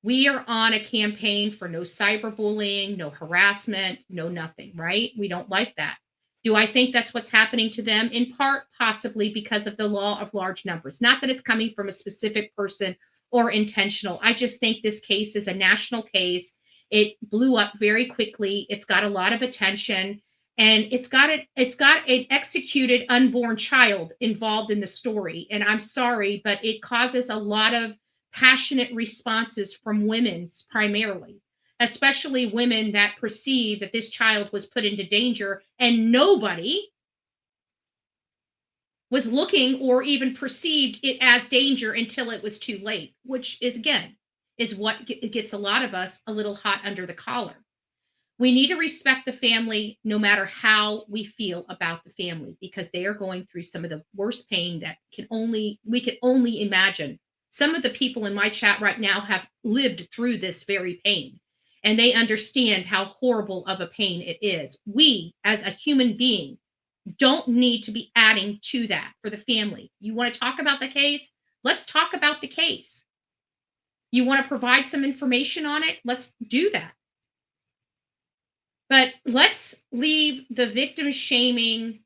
We are on a campaign for no cyberbullying, no harassment, no nothing, right? We don't like that. Do I think that's what's happening to them? In part, possibly because of the law of large numbers. Not that it's coming from a specific person or intentional. I just think this case is a national case. It blew up very quickly. It's got a lot of attention, and it's got an executed unborn child involved in the story. And I'm sorry, but it causes a lot of passionate responses from women primarily, especially women that perceive that this child was put into danger and nobody was looking or even perceived it as danger until it was too late, which is, again, is what gets a lot of us a little hot under the collar. We need to respect the family no matter how we feel about the family, because they are going through some of the worst pain that we can only imagine. Some of the people in my chat right now have lived through this very pain, and they understand how horrible of a pain it is. We, as a human being, don't need to be adding to that for the family. You want to talk about the case? Let's talk about the case. You want to provide some information on it? Let's do that. But let's leave the victim shaming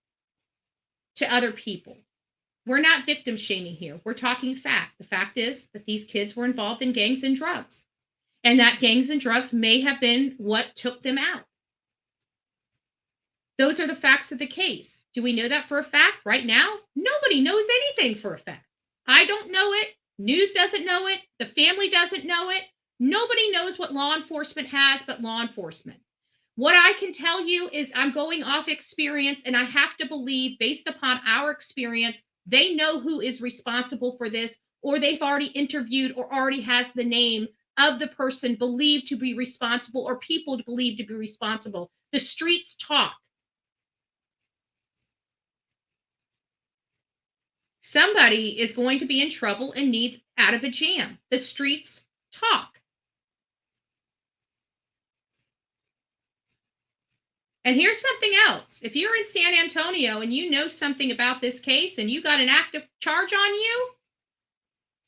to other people. We're not victim shaming here. We're talking fact. The fact is that these kids were involved in gangs and drugs, and that gangs and drugs may have been what took them out. Those are the facts of the case. Do we know that for a fact right now? Nobody knows anything for a fact. I don't know it. News doesn't know it. The family doesn't know it. Nobody knows what law enforcement has but law enforcement. What I can tell you is I'm going off experience, and I have to believe, based upon our experience, they know who is responsible for this, or they've already interviewed or already has the name of the person believed to be responsible or people believed to be responsible. The streets talk. Somebody is going to be in trouble and needs out of a jam. The streets talk. And here's something else. If you're in San Antonio and you know something about this case and you got an active charge on you,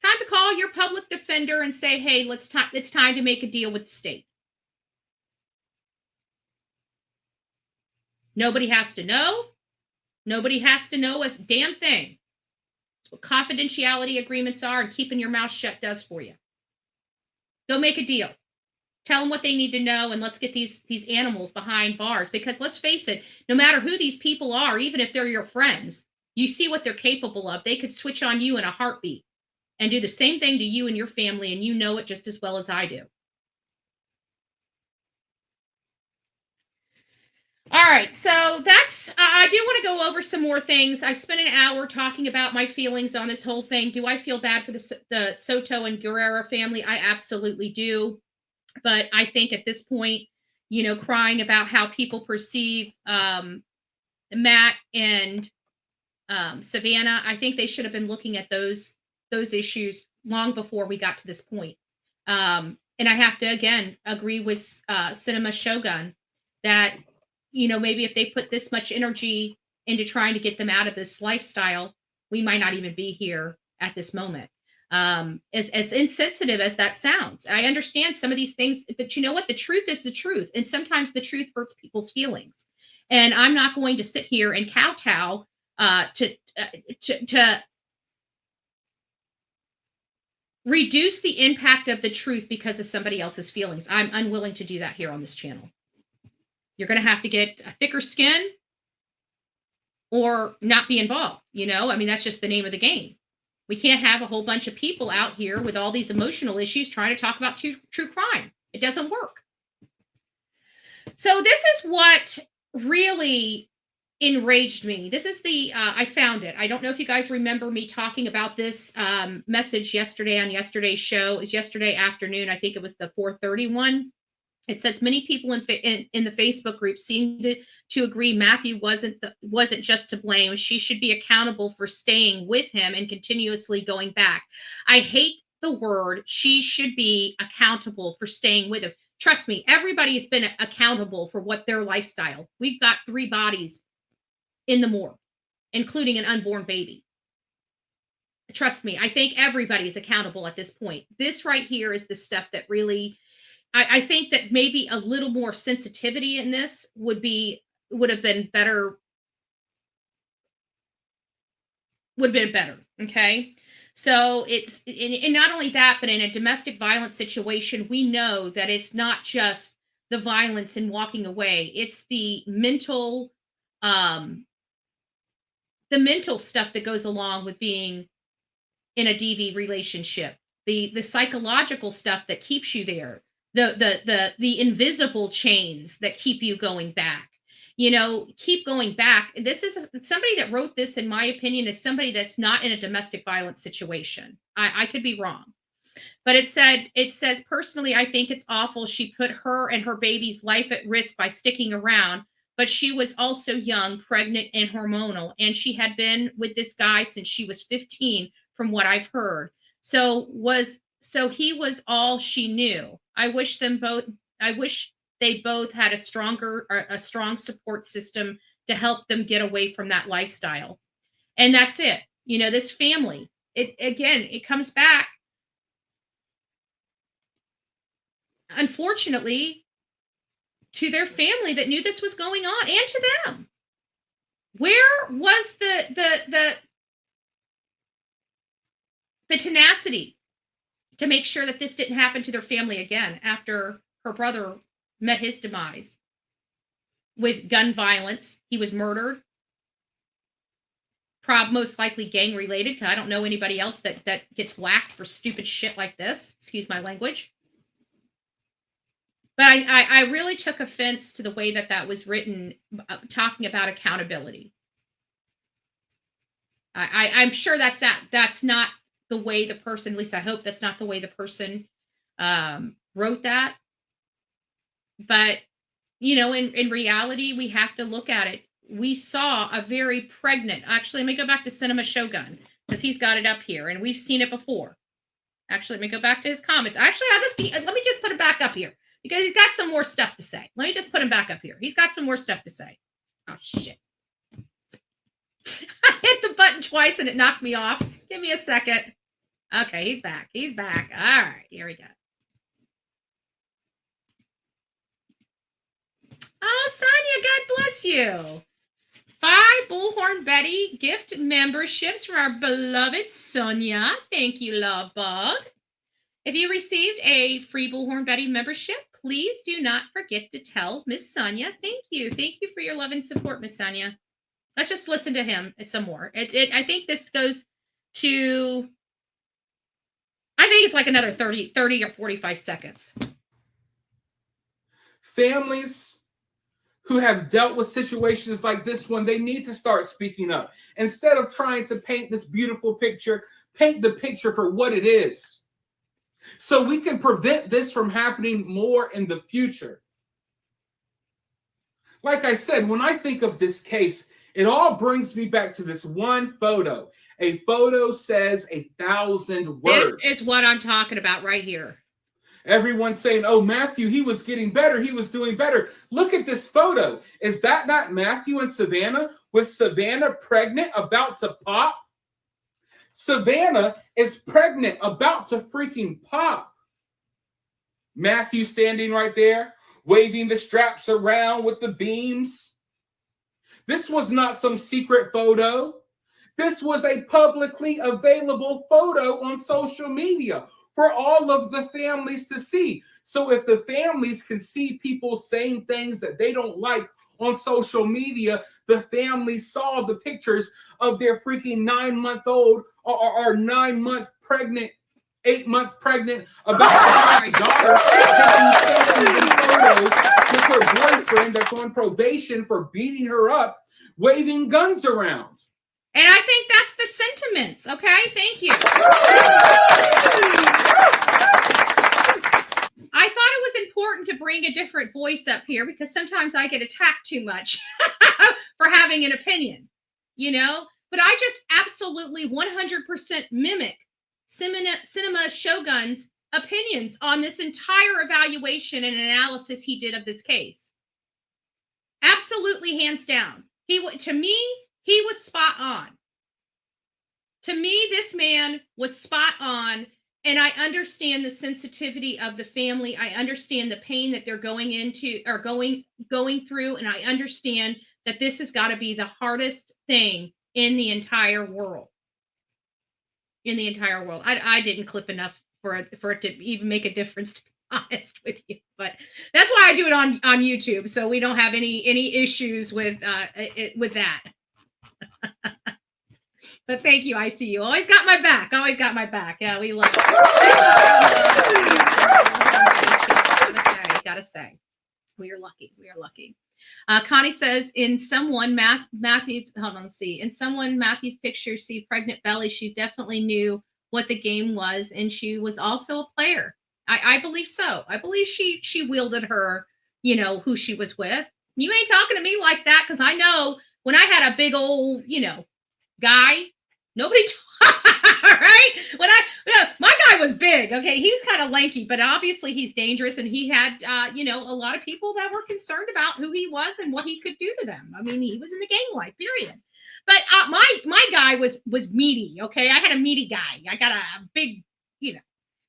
it's time to call your public defender and say, hey, it's time to make a deal with the state. Nobody has to know. Nobody has to know a damn thing. That's what confidentiality agreements are, and keeping your mouth shut does for you. Go make a deal. Tell them what they need to know, and let's get these animals behind bars. Because let's face it, no matter who these people are, even if they're your friends, you see what they're capable of. They could switch on you in a heartbeat and do the same thing to you and your family, and you know it just as well as I do. All right, so I do want to go over some more things. I spent an hour talking about my feelings on this whole thing. Do I feel bad for the Soto and Guerra family? I absolutely do. But I think at this point, crying about how people perceive Matt and Savanah, I think they should have been looking at those issues long before we got to this point. And I have to, again, agree with Cinema Shogun that, maybe if they put this much energy into trying to get them out of this lifestyle, we might not even be here at this moment. As insensitive as that sounds, I understand some of these things, but you know what? The truth is the truth. And sometimes the truth hurts people's feelings. And I'm not going to sit here and kowtow to reduce the impact of the truth because of somebody else's feelings. I'm unwilling to do that here on this channel. You're going to have to get a thicker skin or not be involved. That's just the name of the game. We can't have a whole bunch of people out here with all these emotional issues trying to talk about true crime. It doesn't work. So this is what really enraged me. This is I found it. I don't know if you guys remember me talking about this message yesterday on yesterday's show. It was yesterday afternoon. I think it was the 4:30 one. It says many people in the Facebook group seem to agree Matthew wasn't just to blame. She should be accountable for staying with him and continuously going back. I hate the word she should be accountable for staying with him. Trust me, everybody's been accountable for what their lifestyle. We've got 3 bodies in the morgue, including an unborn baby. Trust me, I think everybody's accountable at this point. This right here is the stuff that really... I think that maybe a little more sensitivity in this would have been better. Okay. So and not only that, but in a domestic violence situation, we know that it's not just the violence and walking away. It's um, the mental stuff that goes along with being in a DV relationship, the psychological stuff that keeps you there, the invisible chains that keep you going back. Keep going back. This is somebody that wrote this, in my opinion, is somebody that's not in a domestic violence situation. I could be wrong. But it says, personally, I think it's awful. She put her and her baby's life at risk by sticking around, but she was also young, pregnant, and hormonal. And she had been with this guy since she was 15, from what I've heard. So he was all she knew. I wish they both had a strong support system to help them get away from that lifestyle. And that's it. This family, it comes back, unfortunately, to their family that knew this was going on, and to them. Where was the tenacity to make sure that this didn't happen to their family again after her brother met his demise with gun violence? He was murdered, most likely gang related, because I don't know anybody else that gets whacked for stupid shit like this. Excuse my language. But I really took offense to the way that was written, talking about accountability. I'm sure that's not the way the person, at least I hope that's not the way the person wrote that. But, in reality, we have to look at it. We saw a very pregnant, actually, let me go back to Cinema Shogun, because he's got it up here, and we've seen it before. Actually, let me go back to his comments. Actually, let me just put it back up here, because he's got some more stuff to say. Let me just put him back up here. He's got some more stuff to say. Oh, shit. I hit the button twice and it knocked me off. Give me a second. Okay, he's back. He's back. All right, here we go. Oh, Sonia, God bless you. 5 Bullhorn Betty gift memberships from our beloved Sonia. Thank you, Love Bug. If you received a free Bullhorn Betty membership, please do not forget to tell Miss Sonia. Thank you. Thank you for your love and support, Miss Sonia. Let's just listen to him some more. I think this goes to, I think it's like another 30 or 45 seconds. Families who have dealt with situations like this one, they need to start speaking up. Instead of trying to paint this beautiful picture, paint the picture for what it is, so we can prevent this from happening more in the future. Like I said, when I think of this case, it all brings me back to this one photo. A photo says 1,000 words. This is what I'm talking about right here. Everyone's saying, oh, Matthew, he was getting better. He was doing better. Look at this photo. Is that not Matthew and Savanah, with Savanah pregnant, about to pop? Savanah is pregnant, about to freaking pop. Matthew standing right there, waving the straps around with the beams. This was not some secret photo. This was a publicly available photo on social media for all of the families to see. So if the families can see people saying things that they don't like on social media, the families saw the pictures of their freaking 9-month-old or 9-month pregnant, 8-month pregnant, about to have daughter taking selfies and photos with her boyfriend that's on probation for beating her up, waving guns around. And I think that's the sentiments. Okay, thank you. I thought it was important to bring a different voice up here, because sometimes I get attacked too much for having an opinion, But I just absolutely 100% mimic Cinema Shogun's opinions on this entire evaluation and analysis he did of this case. Absolutely, hands down. To me, he was spot on. To me, this man was spot on, and I understand the sensitivity of the family. I understand the pain that they're going into or going through, and I understand that this has got to be the hardest thing in the entire world. in the entire world. I didn't clip enough for it to even make a difference, to be honest with you. But that's why I do it on YouTube, so we don't have any issues with that. But thank you, I see you. Always got my back. Always got my back. Yeah, we love it. Gotta say, we are lucky. We are lucky. Connie says, in someone Matthew's, hold on, let's see. In someone Matthew's picture, see pregnant belly. She definitely knew what the game was, and she was also a player. I believe so. I believe she wielded her, who she was with. You ain't talking to me like that, because I know when I had a big old, guy, nobody right? When my guy was big, okay, he was kind of lanky, but obviously he's dangerous, and he had a lot of people that were concerned about who he was and what he could do to them. I mean, he was in the gang life, period. But my guy was meaty, okay? I had a meaty guy. I got a big,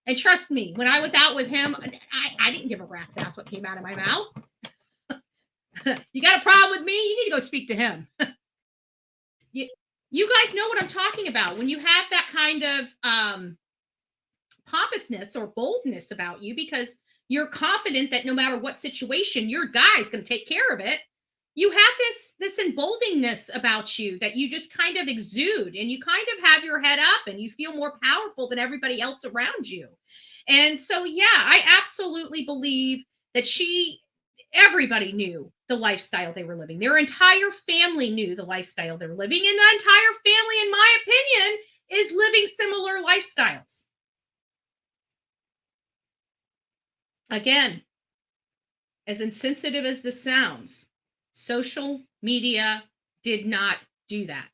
and trust me, when I was out with him, I didn't give a rat's ass what came out of my mouth. You got a problem with me? You need to go speak to him. You guys know what I'm talking about. When you have that kind of pompousness or boldness about you, because you're confident that no matter what situation, your guy's going to take care of it. You have this emboldeningness about you that you just kind of exude, and you kind of have your head up, and you feel more powerful than everybody else around you. And so, yeah, I absolutely believe that everybody knew the lifestyle they were living. Their entire family knew the lifestyle they were living, and the entire family, in my opinion, is living similar lifestyles. Again, as insensitive as this sounds, social media did not do that.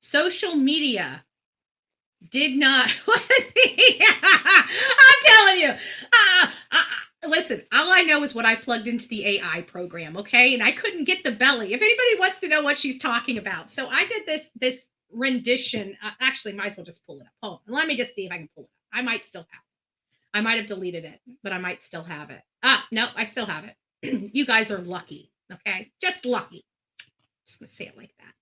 Social media did not. I'm telling you. Listen, all I know is what I plugged into the AI program, okay? And I couldn't get the belly. If anybody wants to know what she's talking about. So I did this rendition. Actually, might as well just pull it up. Hold on. Let me just see if I can pull it up. I might still have it. I might have deleted it, but I might still have it. No, I still have it. You guys are lucky, okay? Just lucky. Just going to say it like that.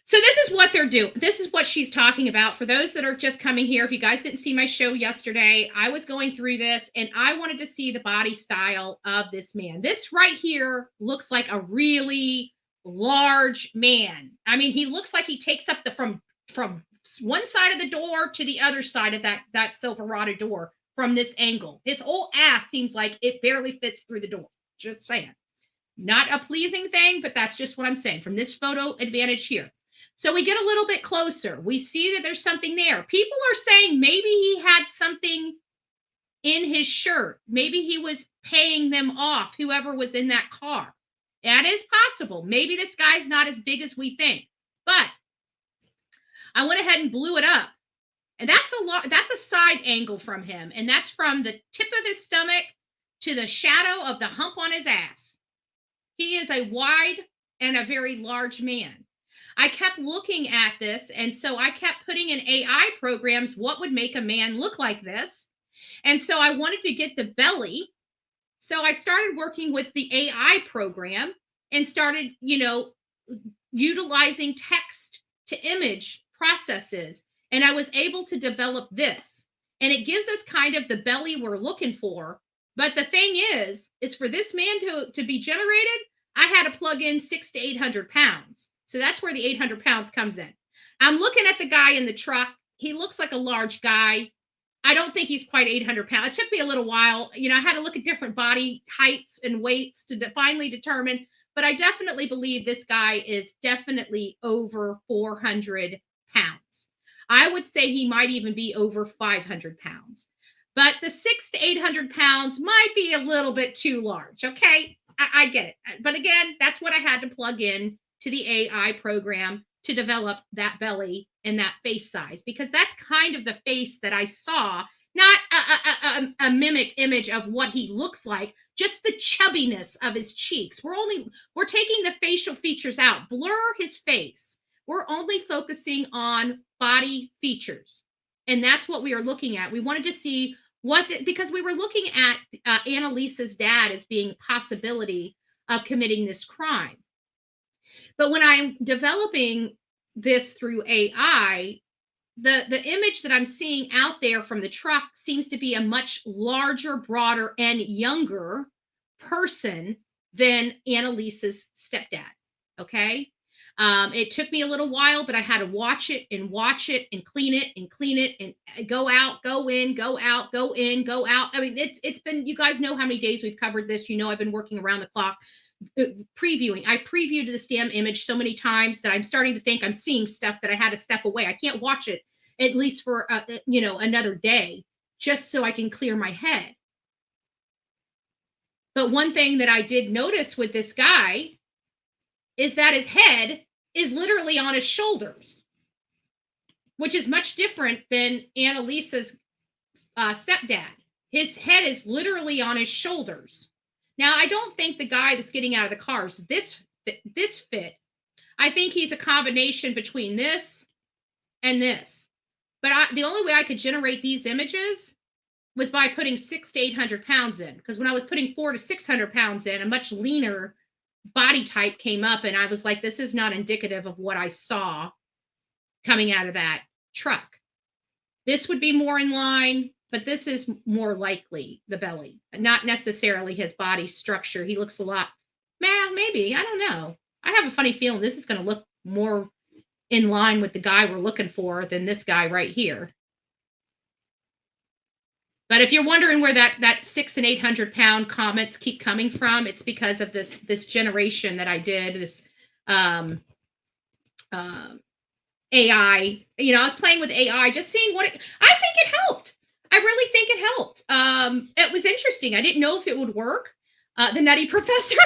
So this is what they're doing. This is what she's talking about. For those that are just coming here, if you guys didn't see my show yesterday, I was going through this, and I wanted to see the body style of this man. This right here looks like a really large man. I mean, he looks like he takes up from one side of the door to the other side of that Silverado door from this angle. His whole ass seems like it barely fits through the door. Just saying. Not a pleasing thing, but that's just what I'm saying from this photo advantage here. So we get a little bit closer. We see that there's something there. People are saying maybe he had something in his shirt. Maybe he was paying them off, whoever was in that car. That is possible. Maybe this guy's not as big as we think. But I went ahead and blew it up. And that's a side angle from him. And that's from the tip of his stomach to the shadow of the hump on his ass. He is a wide and a very large man. I kept looking at this, and so I kept putting in AI programs what would make a man look like this. And so I wanted to get the belly. So I started working with the AI program and started, utilizing text to image processes. And I was able to develop this. And it gives us kind of the belly we're looking for. But the thing is for this man to be generated, I had to plug in 600 to 800 pounds. So that's where the 800 pounds comes in. I'm looking at the guy in the truck. He looks like a large guy. I don't think he's quite 800 pounds. It took me a little while. I had to look at different body heights and weights to finally determine. But I definitely believe this guy is definitely over 400 pounds. I would say he might even be over 500 pounds. But the 600 to 800 pounds might be a little bit too large. Okay, I get it. But again, that's what I had to plug in to the AI program to develop that belly and that face size, because that's kind of the face that I saw, not a mimic image of what he looks like, just the chubbiness of his cheeks. We're taking the facial features out, blur his face. We're only focusing on body features. And that's what we are looking at. We wanted to see because we were looking at Annalisa's dad as being a possibility of committing this crime. But when I'm developing this through AI, the image that I'm seeing out there from the truck seems to be a much larger, broader, and younger person than Annalisa's stepdad. Okay. It took me a little while, but I had to watch it and clean it and clean it and go out, go in, go out, go in, go out. I mean, it's been, you guys know how many days we've covered this. You know, I've been working around the clock previewing. I previewed this damn image so many times that I'm starting to think I'm seeing stuff that I had to step away. I can't watch it at least for another day, just so I can clear my head. But one thing that I did notice with this guy is that his head is literally on his shoulders, which is much different than Annalisa's stepdad. His head is literally on his shoulders. Now, I don't think the guy that's getting out of the car is this fit. I think he's a combination between this and this. But the only way I could generate these images was by putting 600 to 800 pounds in. Because when I was putting 400 to 600 pounds in, a much leaner body type came up. And I was like, this is not indicative of what I saw coming out of that truck. This would be more in line, but this is more likely the belly, not necessarily his body structure. He looks a lot, maybe, I don't know. I have a funny feeling this is going to look more in line with the guy we're looking for than this guy right here. But if you're wondering where that 600 and 800 pound comments keep coming from, it's because of this generation that I did, this AI. You know, I was playing with AI, just seeing what I think it helped. I really think it helped. It was interesting. I didn't know if it would work. The Nutty Professor.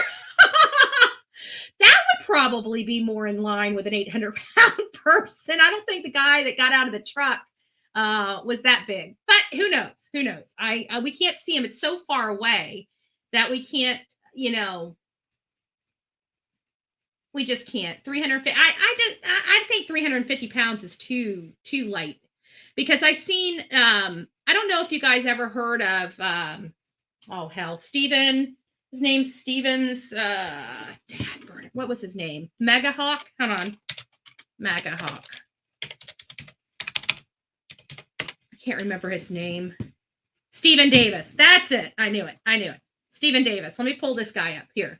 That would probably be more in line with an 800 pound person. I don't think the guy that got out of the truck was that big, but who knows? Who knows? We can't see him. It's so far away that we can't, we just can't. 350. I think 350 pounds is too light, because I've seen, I don't know if you guys ever heard of, Steven. His name's Steven's, what was his name? Megahawk? Hold on. Megahawk. I can't remember his name. Stephen Davis. That's it. I knew it. Stephen Davis. Let me pull this guy up here.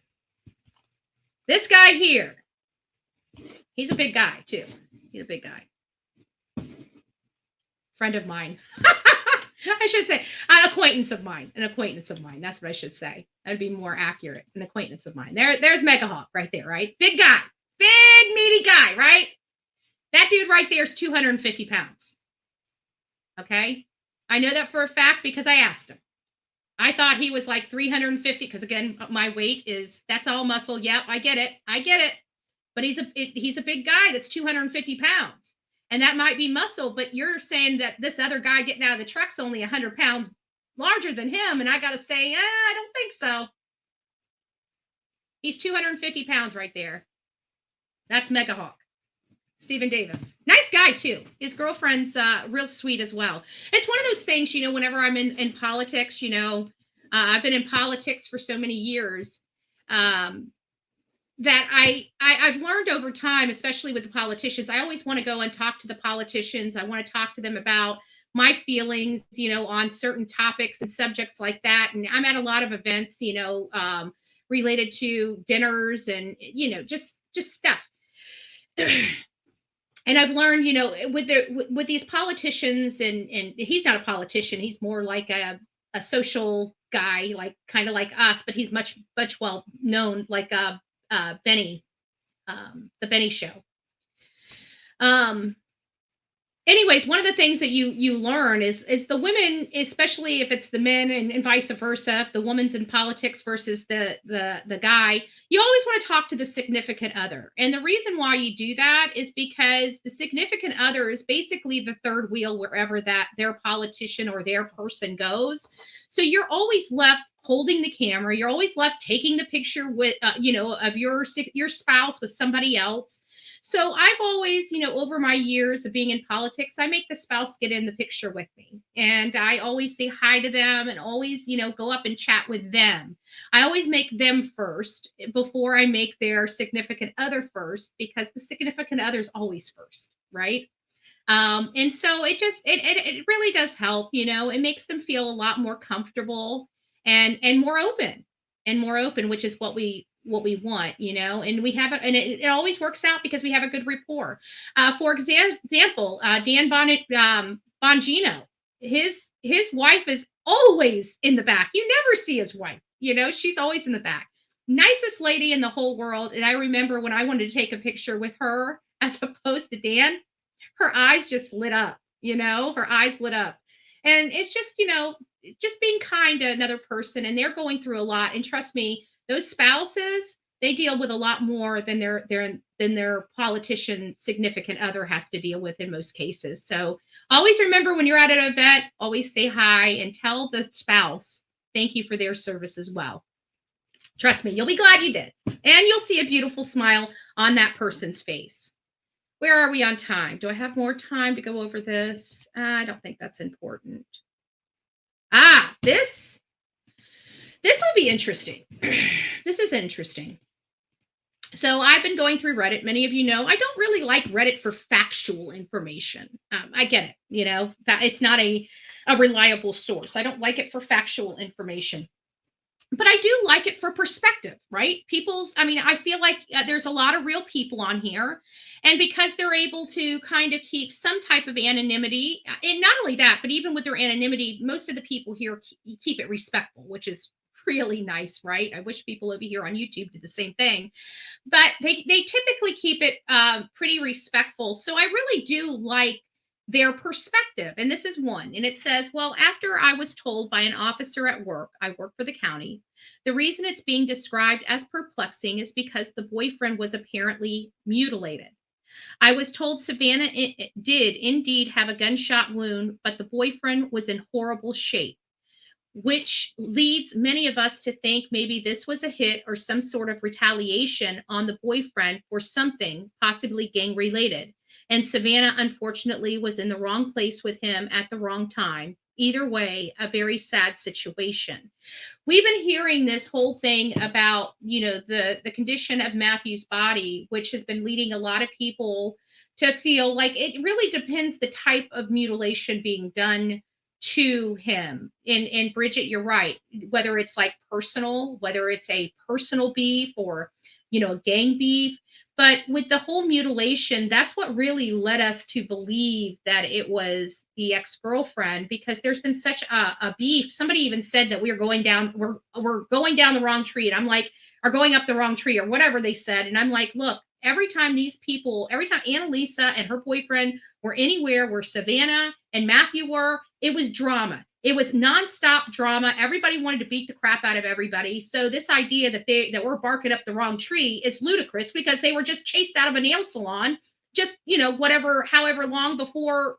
This guy here. He's a big guy, too. He's a big guy. Friend of mine. I should say an acquaintance of mine. That's what I should say. That'd be more accurate. An acquaintance of mine. There's Megahawk right there, right? Big guy. Big, meaty guy, right? That dude right there is 250 pounds. Okay? I know that for a fact because I asked him. I thought he was like 350, because again, my weight that's all muscle. Yep, I get it. But he's a big guy that's 250 pounds. And that might be muscle, but you're saying that this other guy getting out of the truck's only 100 pounds larger than him. And I got to say, I don't think so. He's 250 pounds right there. That's Megahawk. Stephen Davis. Nice guy, too. His girlfriend's real sweet as well. It's one of those things, whenever I'm in politics, I've been in politics for so many years, that I've learned over time, especially with the politicians. I always want to go and talk to the politicians. I want to talk to them about my feelings, on certain topics and subjects like that. And I'm at a lot of events, related to dinners and, just stuff. And I've learned, with these politicians, and he's not a politician. He's more like a social guy, like kind of like us, but he's much well known, like Benny, the Benny Show. Anyways, one of the things that you learn is the women, especially if it's the men and vice versa, if the woman's in politics versus the guy, you always want to talk to the significant other. And the reason why you do that is because the significant other is basically the third wheel wherever that their politician or their person goes. So you're always left holding the camera. You're always left taking the picture with, of your spouse with somebody else. So I've always, over my years of being in politics, I make the spouse get in the picture with me. And I always say hi to them and always, go up and chat with them. I always make them first before I make their significant other first, because the significant other is always first, right? And so it really does help. It makes them feel a lot more comfortable and more open, which is what we want, and we have it always works out because we have a good rapport. For example, Dan Bongino, his wife is always in the back. You never see his wife, she's always in the back. Nicest lady in the whole world. And I remember when I wanted to take a picture with her as opposed to Dan, her eyes just lit up, her eyes lit up. And it's just, just being kind to another person, and they're going through a lot. And trust me, those spouses, they deal with a lot more than their politician significant other has to deal with in most cases. So always remember, when you're at an event, always say hi and tell the spouse thank you for their service as well. Trust me, you'll be glad you did. And you'll see a beautiful smile on that person's face. Where are we on time? Do I have more time to go over this? I don't think that's important. This will be interesting. This is interesting. So I've been going through Reddit. Many of you know I don't really like Reddit for factual information. I get it. It's not a reliable source. I don't like it for factual information. But I do like it for perspective, right? I feel like there's a lot of real people on here. And because they're able to kind of keep some type of anonymity, and not only that, but even with their anonymity, most of the people here keep it respectful, which is really nice, right? I wish people over here on YouTube did the same thing. But they typically keep it pretty respectful. So I really do like their perspective. And this is one. And it says, well, after I was told by an officer at work, I work for the county, the reason it's being described as perplexing is because the boyfriend was apparently mutilated. I was told Savanah did indeed have a gunshot wound, but the boyfriend was in horrible shape, which leads many of us to think maybe this was a hit or some sort of retaliation on the boyfriend for something possibly gang related. And Savanah, unfortunately, was in the wrong place with him at the wrong time. Either way, a very sad situation. We've been hearing this whole thing about, the condition of Matthew's body, which has been leading a lot of people to feel like it really depends the type of mutilation being done to him. And Bridget, you're right. Whether it's like personal, whether it's a personal beef or, gang beef. But with the whole mutilation, that's what really led us to believe that it was the ex-girlfriend, because there's been such a beef. Somebody even said that we're going down the wrong tree. And I'm like, are going up the wrong tree or whatever they said. And I'm like, look, every time Annalisa and her boyfriend were anywhere where Savanah and Matthew were, it was drama. It was nonstop drama. Everybody wanted to beat the crap out of everybody. So this idea that we're barking up the wrong tree is ludicrous, because they were just chased out of a nail salon, just, however long before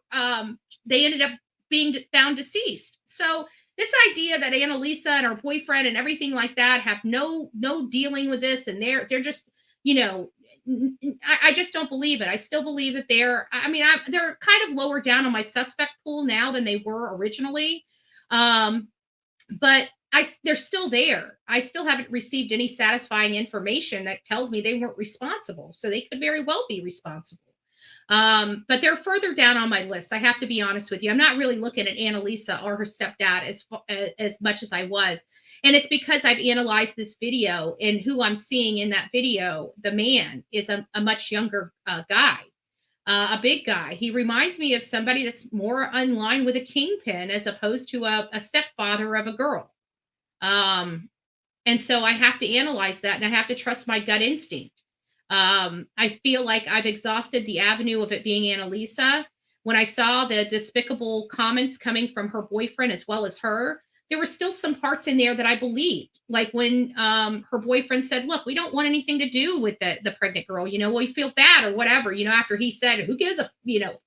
they ended up being found deceased. So this idea that Annalisa and her boyfriend and everything like that have no dealing with this, and they're just, I just don't believe it. I still believe that they're kind of lower down on my suspect pool now than they were originally. But they're still there. I still haven't received any satisfying information that tells me they weren't responsible. So they could very well be responsible. But they're further down on my list. I have to be honest with you. I'm not really looking at Annalisa or her stepdad as much as I was. And it's because I've analyzed this video, and who I'm seeing in that video, the man is a much younger guy, a big guy. He reminds me of somebody that's more in line with a kingpin as opposed to a stepfather of a girl. And so I have to analyze that, and I have to trust my gut instinct. I feel like I've exhausted the avenue of it being Annalisa. When I saw the despicable comments coming from her boyfriend as well as her, there were still some parts in there that I believed. Like when her boyfriend said, look, we don't want anything to do with the pregnant girl. We feel bad or whatever, after he said, who gives a,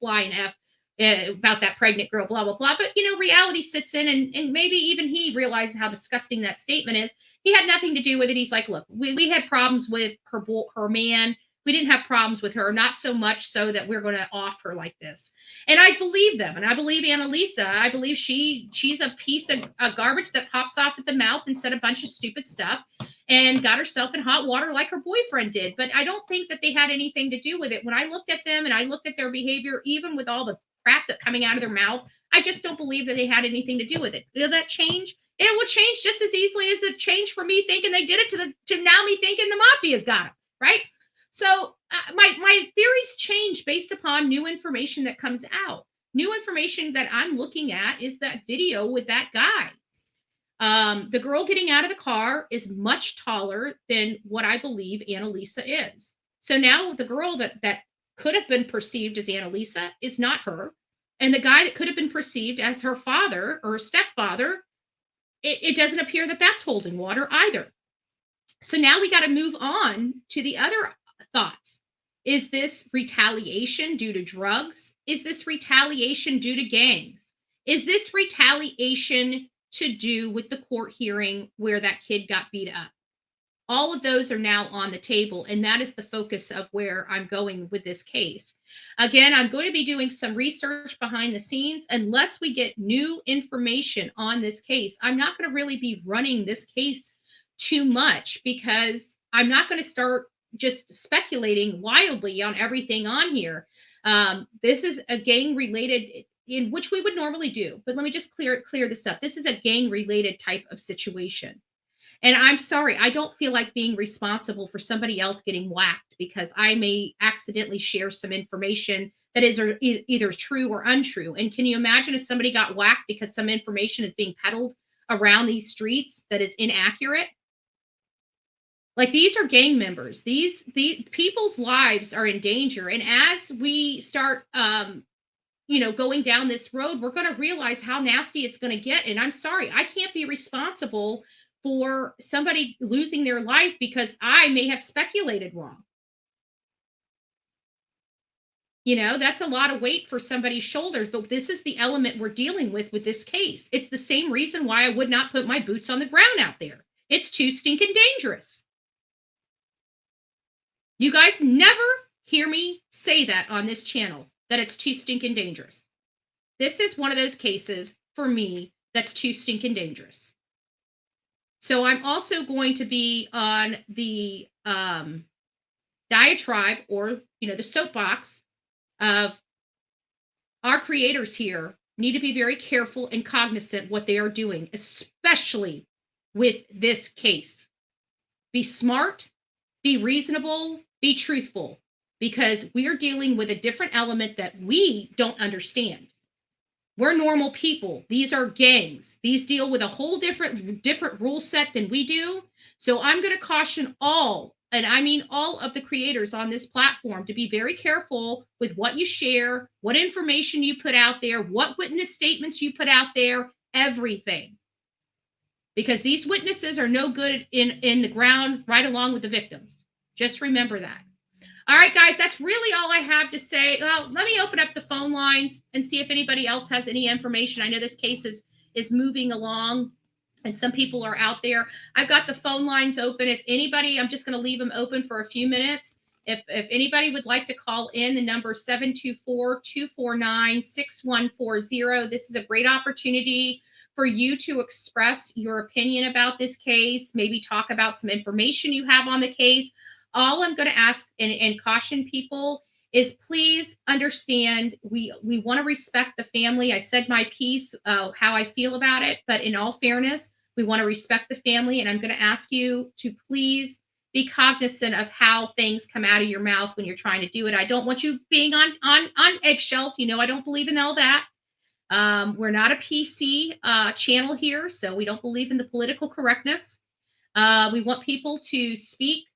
flying F about that pregnant girl, blah, blah, blah. But, reality sits in, and maybe even he realizes how disgusting that statement is. He had nothing to do with it. He's like, look, we had problems with her man. We didn't have problems with her, not so much so that we're going to off her like this. And I believe them. And I believe Annalisa. I believe she's a piece of garbage that pops off at the mouth and said a bunch of stupid stuff and got herself in hot water like her boyfriend did. But I don't think that they had anything to do with it. When I looked at them and I looked at their behavior, even with all the crap that coming out of their mouth, I just don't believe that they had anything to do with it. Will that change? It will change just as easily as it changed for me thinking they did it to now me thinking the mafia's got them, right? So my theories change based upon new information that comes out. New information that I'm looking at is that video with that guy. The girl getting out of the car is much taller than what I believe Annalisa is. So now the girl that could have been perceived as Annalisa is not her. And the guy that could have been perceived as her father or stepfather, it doesn't appear that that's holding water either. So now we got to move on to the other thoughts. Is this retaliation due to drugs? Is this retaliation due to gangs? Is this retaliation to do with the court hearing where that kid got beat up? All of those are now on the table, and that is the focus of where I'm going with this case. Again, I'm going to be doing some research behind the scenes. Unless we get new information on this case, I'm not going to really be running this case too much, because I'm not going to start just speculating wildly on everything on here. This is a gang related, in which we would normally do, but let me just clear this up. This is a gang related type of situation. And I'm sorry, I don't feel like being responsible for somebody else getting whacked because I may accidentally share some information that is either true or untrue. And can you imagine if somebody got whacked because some information is being peddled around these streets that is inaccurate? Like, these are gang members. These people's lives are in danger. And as we start, going down this road, we're going to realize how nasty it's going to get. And I'm sorry, I can't be responsible for somebody losing their life because I may have speculated wrong. That's a lot of weight for somebody's shoulders, but this is the element we're dealing with this case. It's the same reason why I would not put my boots on the ground out there. It's too stinking dangerous. You guys never hear me say that on this channel, that it's too stinking dangerous. This is one of those cases for me that's too stinking dangerous. So I'm also going to be on the diatribe, or, the soapbox of our creators here need to be very careful and cognizant what they are doing, especially with this case. Be smart, be reasonable, be truthful, because we are dealing with a different element that we don't understand. We're normal people. These are gangs. These deal with a whole different rule set than we do. So I'm going to caution all, and I mean all of the creators on this platform, to be very careful with what you share, what information you put out there, what witness statements you put out there, everything. Because these witnesses are no good in the ground right along with the victims. Just remember that. All right, guys, that's really all I have to say. Well, let me open up the phone lines and see if anybody else has any information. I know this case is moving along and some people are out there. I've got the phone lines open. If anybody, I'm just going to leave them open for a few minutes. If anybody would like to call in, the number 724-249-6140. This is a great opportunity for you to express your opinion about this case, maybe talk about some information you have on the case. All I'm going to ask and caution people is, please understand, we want to respect the family. I said my piece, how I feel about it, but in all fairness, we want to respect the family. And I'm going to ask you to please be cognizant of how things come out of your mouth when you're trying to do it. I don't want you being on eggshells. I don't believe in all that. We're not a PC channel here, so we don't believe in the political correctness. We want people to speak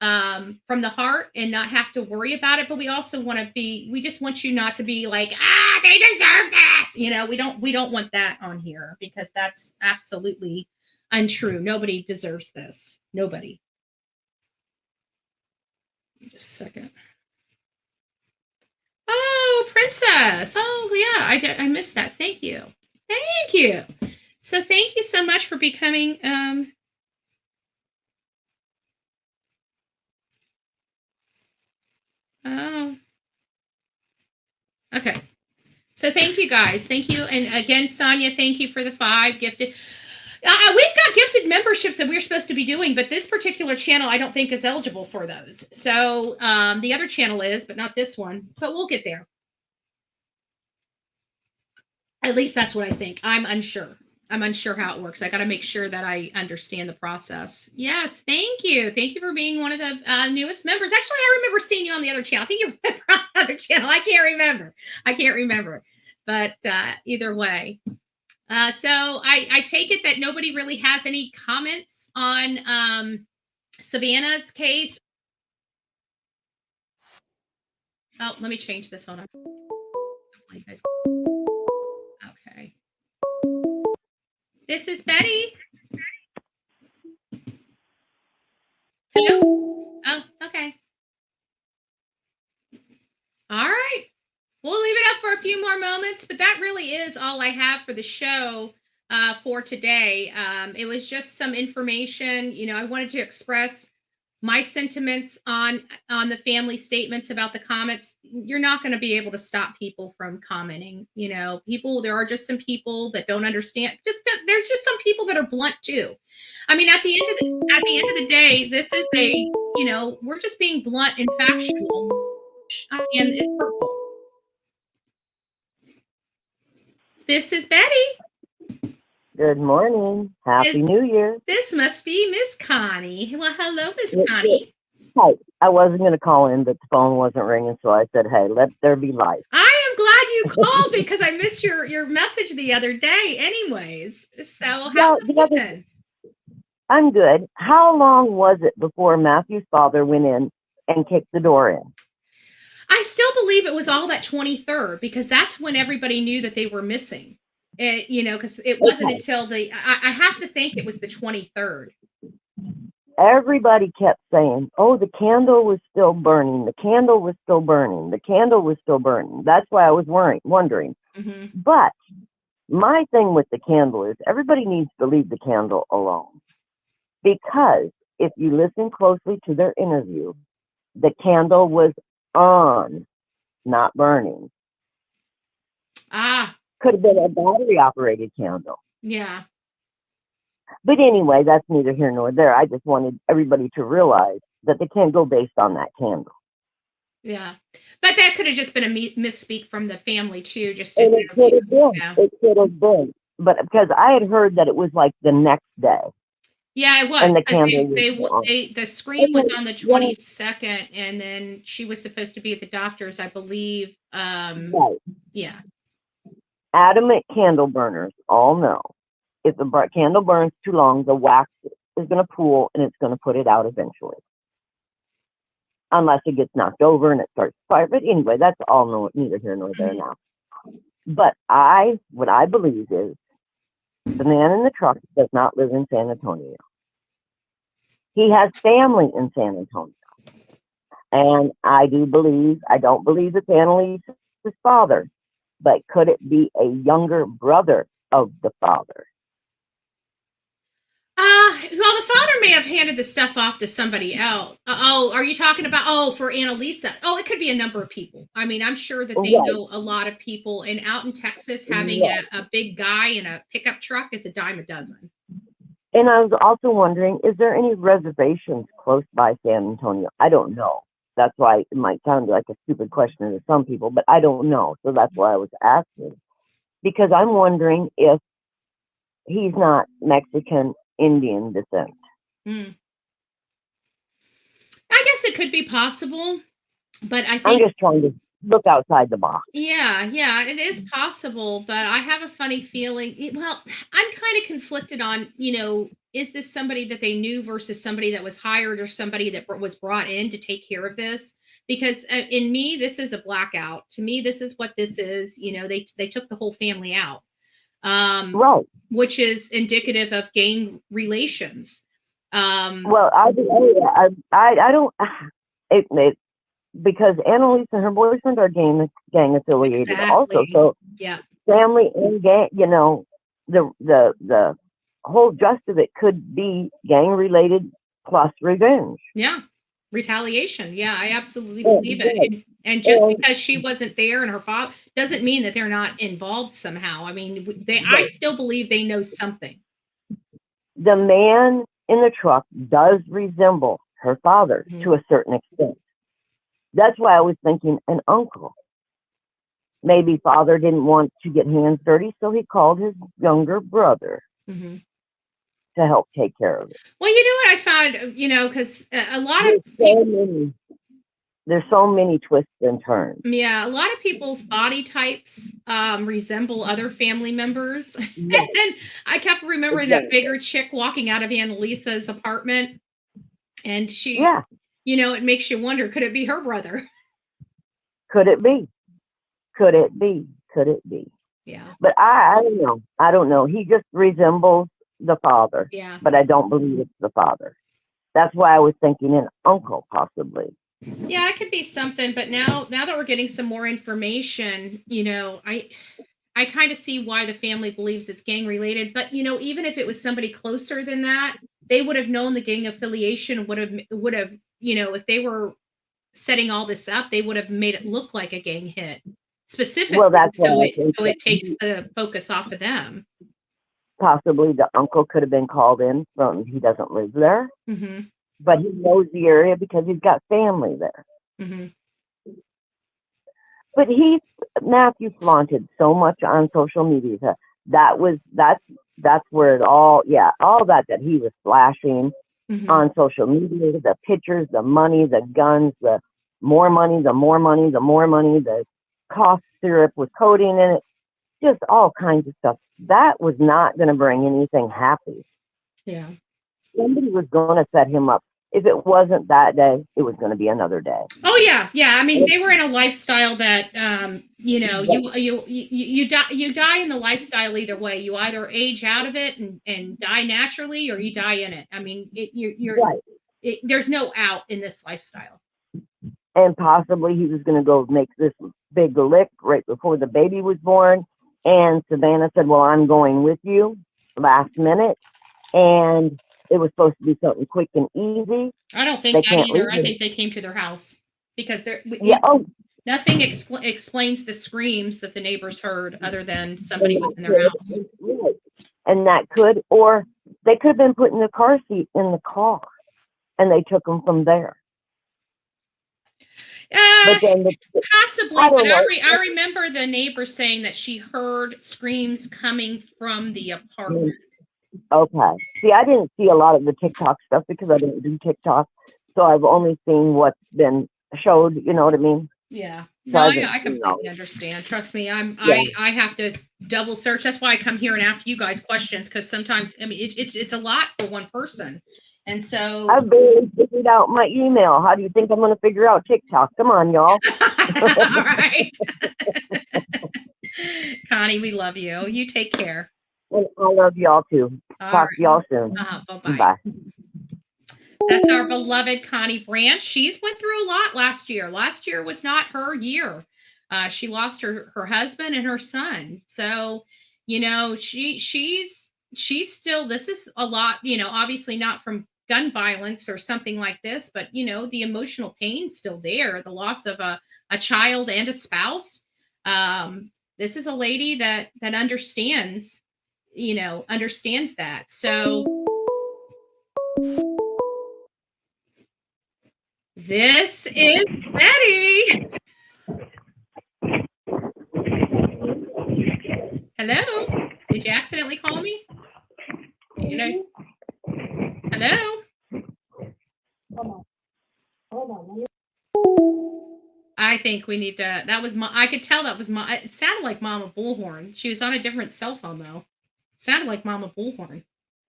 from the heart and not have to worry about it. But we also we just want you not to be like, they deserve this. We don't want that on here, because that's absolutely untrue. Nobody deserves this. Nobody. Just a second. Oh, Princess. Oh, yeah, I missed that. Thank you. Thank you. So thank you so much for becoming oh. Okay. So thank you guys. Thank you. And again, Sonia, thank you for the 5 gifted. We've got gifted memberships that we're supposed to be doing, but this particular channel I don't think is eligible for those. So the other channel is, but not this one. But we'll get there. At least that's what I think. I'm unsure. I'm unsure how it works. I got to make sure that I understand the process. Yes, thank you. Thank you for being one of the newest members. Actually, I remember seeing you on the other channel. I think you were on the other channel. I can't remember. But either way. So I take it that nobody really has any comments on Savannah's case. Oh, let me change this. Hold on. Okay. This is Betty. Hello? Oh, okay. All right. We'll leave it up for a few more moments, but that really is all I have for the show for today. It was just some information. You know, I wanted to express my sentiments on the family statements about the comments. You're not going to be able to stop people from commenting. You know, there are just some people that don't understand. There's just some people that are blunt too. I mean, at the end of the day, this is we're just being blunt and factual, and it's hurtful. This is Betty. Good morning. Happy New Year. This must be Miss Connie. Well, hello, Miss Connie. Hi. I wasn't going to call in, but the phone wasn't ringing, so I said, hey, let there be life. I am glad you called because I missed your message the other day anyways. So how have you been? I'm good. How long was it before Matthew's father went in and kicked the door in? I still believe it was all that 23rd because that's when everybody knew that they were missing. Because it wasn't until I have to think it was the 23rd. Everybody kept saying, oh, the candle was still burning. The candle was still burning. The candle was still burning. That's why I was wondering. Mm-hmm. But my thing with the candle is everybody needs to leave the candle alone. Because if you listen closely to their interview, the candle was on, not burning. Could have been a battery operated candle. Yeah. But anyway, that's neither here nor there. I just wanted everybody to realize that they can't go based on that candle. Yeah. But that could have just been a misspeak from the family too. And it could have been. Yeah. It could have been. But because I had heard that it was like the next day. Yeah, it was. And the candle the screen was on the 22nd, and then she was supposed to be at the doctor's, I believe. Right. Yeah. Adamant candle burners all know if the candle burns too long, the wax is going to pool and it's going to put it out eventually. Unless it gets knocked over and it starts fire. But anyway, that's all neither here nor there now. But what I believe is the man in the truck does not live in San Antonio. He has family in San Antonio. And I don't believe it's Annalise's father, but could it be a younger brother of the father? Well, the father may have handed the stuff off to somebody else. Are you talking about, for Annalisa? Oh, it could be a number of people. I mean, I'm sure that they know a lot of people. And out in Texas, having a big guy in a pickup truck is a dime a dozen. And I was also wondering, is there any reservations close by San Antonio? I don't know. That's why it might sound like a stupid question to some people, but I don't know. So that's why I was asking. Because I'm wondering if he's not Mexican Indian descent. I guess it could be possible, but I think I'm just trying to look outside the box. Yeah, it is possible, but I have a funny feeling. Well, I'm kind of conflicted on, is this somebody that they knew versus somebody that was hired or somebody that was brought in to take care of this? Because in me, this is a blackout. To me, this is what this is. They took the whole family out. Right. Which is indicative of gang relations. Well, I don't. because Annalise and her boyfriend are gang affiliated also. Exactly. So Yeah. family and gang, the whole gist of it could be gang related plus revenge. Yeah. Retaliation. Yeah, I absolutely And, believe it. And just because she wasn't there and her father doesn't mean that they're not involved somehow. I mean, I still believe they know something. the man in the truck does resemble her father to a certain extent. That's why I was thinking an uncle. Maybe father didn't want to get hands dirty, so he called his younger brother to help take care of it. Well, you know what I found, because a lot of There's so many twists and turns. Yeah, a lot of people's body types resemble other family members. And then I kept remembering that bigger chick walking out of Annalisa's apartment. And she, it makes you wonder, could it be her brother? Could it be? Could it be? Could it be? Yeah. But I don't know. I don't know. He just resembles the father. Yeah. But I don't believe it's the father. That's why I was thinking an uncle, possibly. Yeah, it could be something. But now that we're getting some more information, I kind of see why the family believes it's gang related. But even if it was somebody closer than that, they would have known the gang affiliation would have if they were setting all this up, they would have made it look like a gang hit specifically. Well, that's so what I think it takes the focus off of them. Possibly the uncle could have been called in from, he doesn't live there, but he knows the area because he's got family there. But Matthew flaunted so much on social media. That's where it all that he was flashing on social media, the pictures, the money, the guns, the more money, the cough syrup with codeine in it, just all kinds of stuff. That was not going to bring anything happy. Yeah. Somebody was going to set him up. If it wasn't that day, it was going to be another day. Oh yeah, yeah. I mean, they were in a lifestyle that, you die in the lifestyle either way. You either age out of it and die naturally, or you die in it. I mean, there's no out in this lifestyle. And possibly he was going to go make this big lick right before the baby was born. And Savanah said, well, I'm going with you last minute. And it was supposed to be something quick and easy. I don't think that either. I think they came to their house because nothing explains the screams that the neighbors heard other than somebody was in their house. And that could, or they could have been putting the car seat in the car and they took them from there. Possibly, but I remember the neighbor saying that she heard screams coming from the apartment. Okay. See, I didn't see a lot of the TikTok stuff because I didn't do TikTok. So I've only seen what's been showed, you know what I mean? Yeah. No, I completely understand. Trust me, I have to double search. That's why I come here and ask you guys questions, because sometimes, I mean, it's a lot for one person. And so I barely figured out my email. How do you think I'm going to figure out TikTok? Come on, y'all. All right. Connie, we love you. You take care. And I love y'all too. Talk to y'all soon. Bye-bye. Bye. That's our beloved Connie Branch. She's went through a lot last year. Last year was not her year. She lost her husband and her son. So, she's still, this is a lot, obviously not from gun violence or something like this, but the emotional pain's still there. The loss of a child and a spouse. This is a lady that understands, understands that. So this is Betty. Hello? Did you accidentally call me? Hello? Hold on. I think we need to, I could tell that was it sounded like Mama Bullhorn. She was on a different cell phone though. It sounded like Mama Bullhorn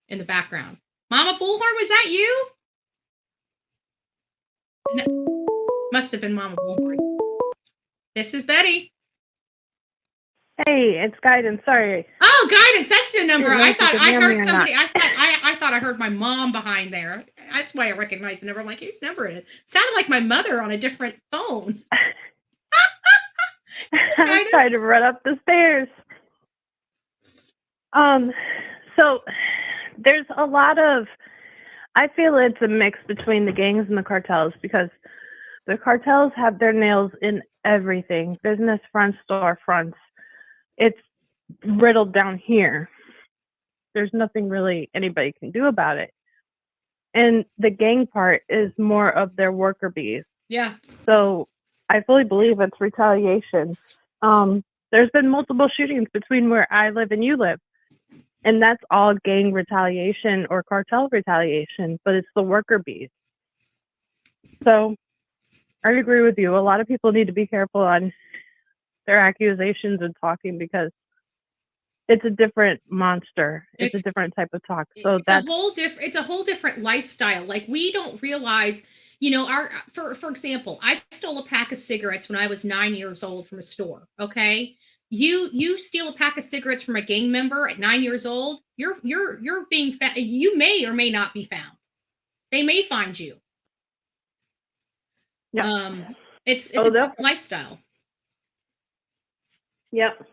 in the background. Mama Bullhorn, was that you? No, must have been Mama Bullhorn. This is Betty. Hey, it's Guidance. Sorry. Oh, Guidance, that's the number. Didn't know I if you thought could I hear me heard or somebody. not. I thought I heard my mom behind there. That's why I recognized the number. I'm like, whose number is it? Sounded like my mother on a different phone. I'm trying to run up the stairs. So there's a lot of, I feel it's a mix between the gangs and the cartels because the cartels have their nails in everything. Business fronts, store fronts. It's riddled down here. There's nothing really anybody can do about it. And the gang part is more of their worker bees. Yeah. So I fully believe it's retaliation. There's been multiple shootings between where I live and you live. And that's all gang retaliation or cartel retaliation, but it's the worker bees. So I agree with you. A lot of people need to be careful on their accusations and talking because it's a different monster. It's a different type of talk. So It's a whole different lifestyle. Like we don't realize, for example, I stole a pack of cigarettes when I was 9 years old from a store. Okay. You steal a pack of cigarettes from a gang member at 9 years old, you're being you may or may not be found. They may find you. Yeah. It's a different lifestyle. Yep.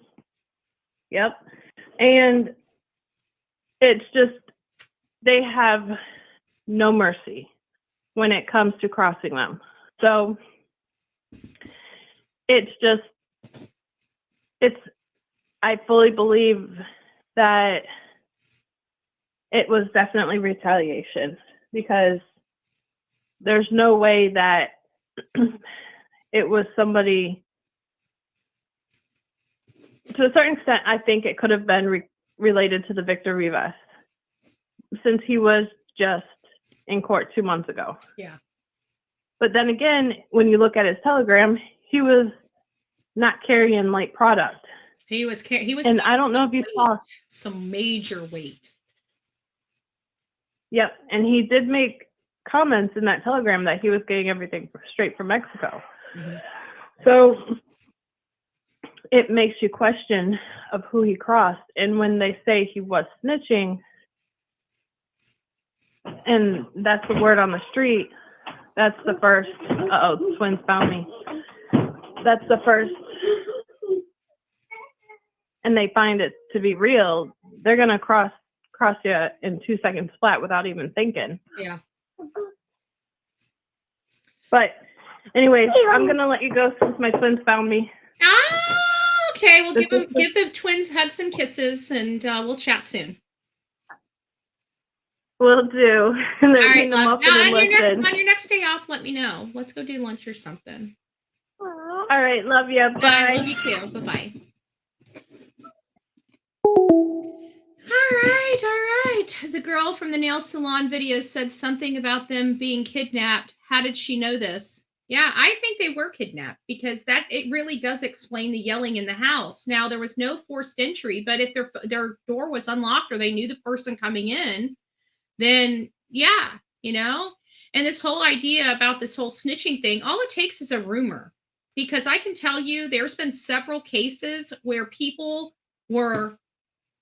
And it's just, they have no mercy when it comes to crossing them. So I fully believe that it was definitely retaliation because there's no way that it was somebody. To a certain extent, I think it could have been related to the Victor Rivas, since he was just in court 2 months ago. Yeah. But then again, when you look at his telegram, he was not carrying light product. He was, and I don't know if you saw some major weight. Yep, and he did make comments in that telegram that he was getting everything straight from Mexico. Mm-hmm. So it makes you question of who he crossed. And when they say he was snitching, and that's the word on the street, that's the first, the twins found me. That's the first, and they find it to be real, they're going to cross you in 2 seconds flat without even thinking. Yeah. But anyways, I'm going to let you go since my twins found me. Okay, well, give the twins hugs and kisses, and we'll chat soon. Will do. All right, love. On your next day off, let me know. Let's go do lunch or something. All right, love you. Bye. Love you too. Bye-bye. All right. The girl from the nail salon video said something about them being kidnapped. How did she know this? Yeah, I think they were kidnapped because it really does explain the yelling in the house. Now, there was no forced entry, but if their door was unlocked or they knew the person coming in, then yeah, and this whole idea about this whole snitching thing, all it takes is a rumor, because I can tell you there's been several cases where people were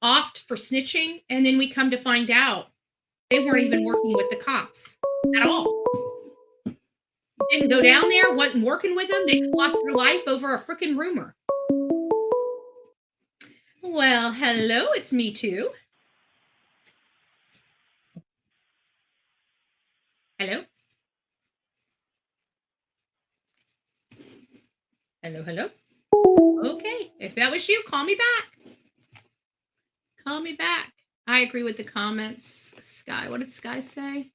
offed for snitching, and then we come to find out they weren't even working with the cops at all. Didn't go down there, wasn't working with them. They just lost their life over a freaking rumor. Well, hello, it's me too. Hello? Hello? Okay, if that was you, call me back. Call me back. I agree with the comments. Sky, what did Sky say?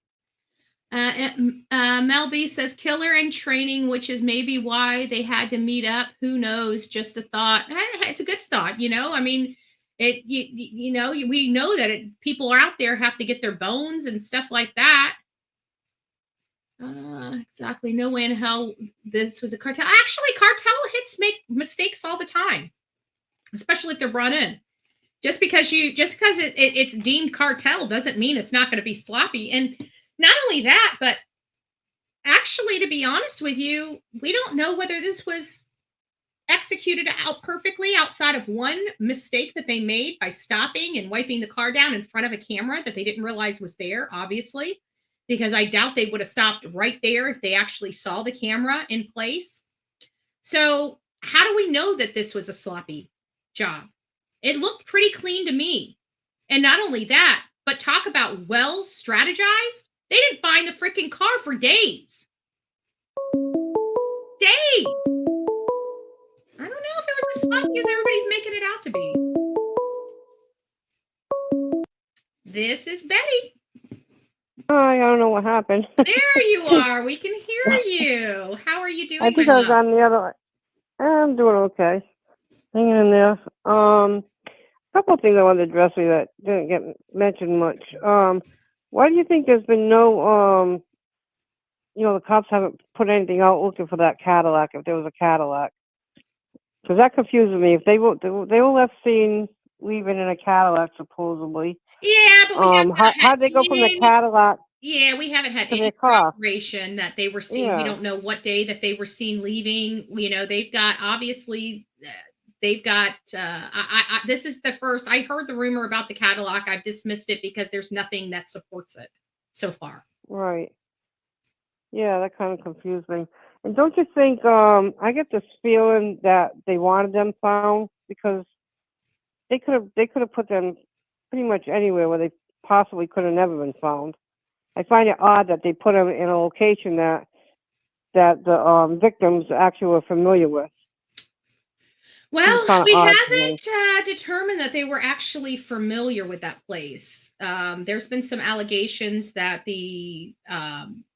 Mel B says killer in training, which is maybe why they had to meet up. Who knows? Just a thought. It's a good thought, I mean, we know that people are out there have to get their bones and stuff like that. Exactly. No way in hell this was a cartel. Actually, cartel hits make mistakes all the time, especially if they're brought in. Just because it's deemed cartel doesn't mean it's not going to be sloppy. And not only that, but actually, to be honest with you, we don't know whether this was executed out perfectly outside of one mistake that they made by stopping and wiping the car down in front of a camera that they didn't realize was there, obviously, because I doubt they would have stopped right there if they actually saw the camera in place. So, how do we know that this was a sloppy job? It looked pretty clean to me. And not only that, but talk about well strategized. They didn't find the freaking car for days. Days. I don't know if it was as sloppy as everybody's making it out to be. This is Betty. Hi, I don't know what happened. There you are. We can hear you. How are you doing, I think my I was love? on the other. I'm doing okay. Hanging in there. A couple of things I wanted to address with you that didn't get mentioned much. Why do you think there's been no the cops haven't put anything out looking for that Cadillac if there was a Cadillac? Because that confuses me. If they were left seen leaving in a Cadillac supposedly. Yeah, but we how'd they go from the Cadillac? Yeah, we haven't had to any their car? corroboration that they were seen. We Yeah. don't know what day that they were seen leaving. You know, they've got obviously they've got this is the first I heard the rumor about the Cadillac. I've dismissed it because there's nothing that supports it so far. Right. Yeah, that kind of confused me. And don't you think I get this feeling that they wanted them found because they could have put them pretty much anywhere where they possibly could have never been found. I find it odd that they put them in a location that the victims actually were familiar with. Well, kinda we odd to me. haven't determined that they were actually familiar with that place. There's been some allegations that the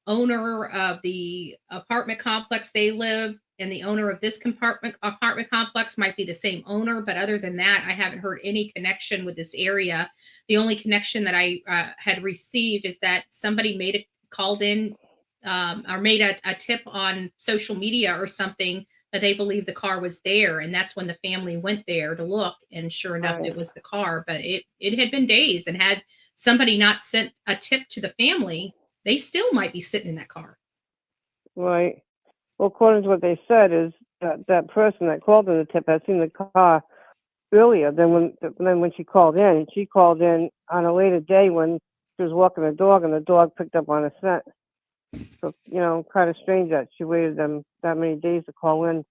owner of the apartment complex they live and the owner of this apartment complex might be the same owner, but other than that, I haven't heard any connection with this area. The only connection that I had received is that somebody called in or made a tip on social media or something that they believed the car was there, and that's when the family went there to look, and sure enough, Right. it was the car. But it had been days, and had somebody not sent a tip to the family, they still might be sitting in that car. Right. Well, according to what they said, is that person that called in the tip had seen the car earlier than when she called in. And she called in on a later day when she was walking the dog, and the dog picked up on a scent. So kind of strange that she waited them that many days to call in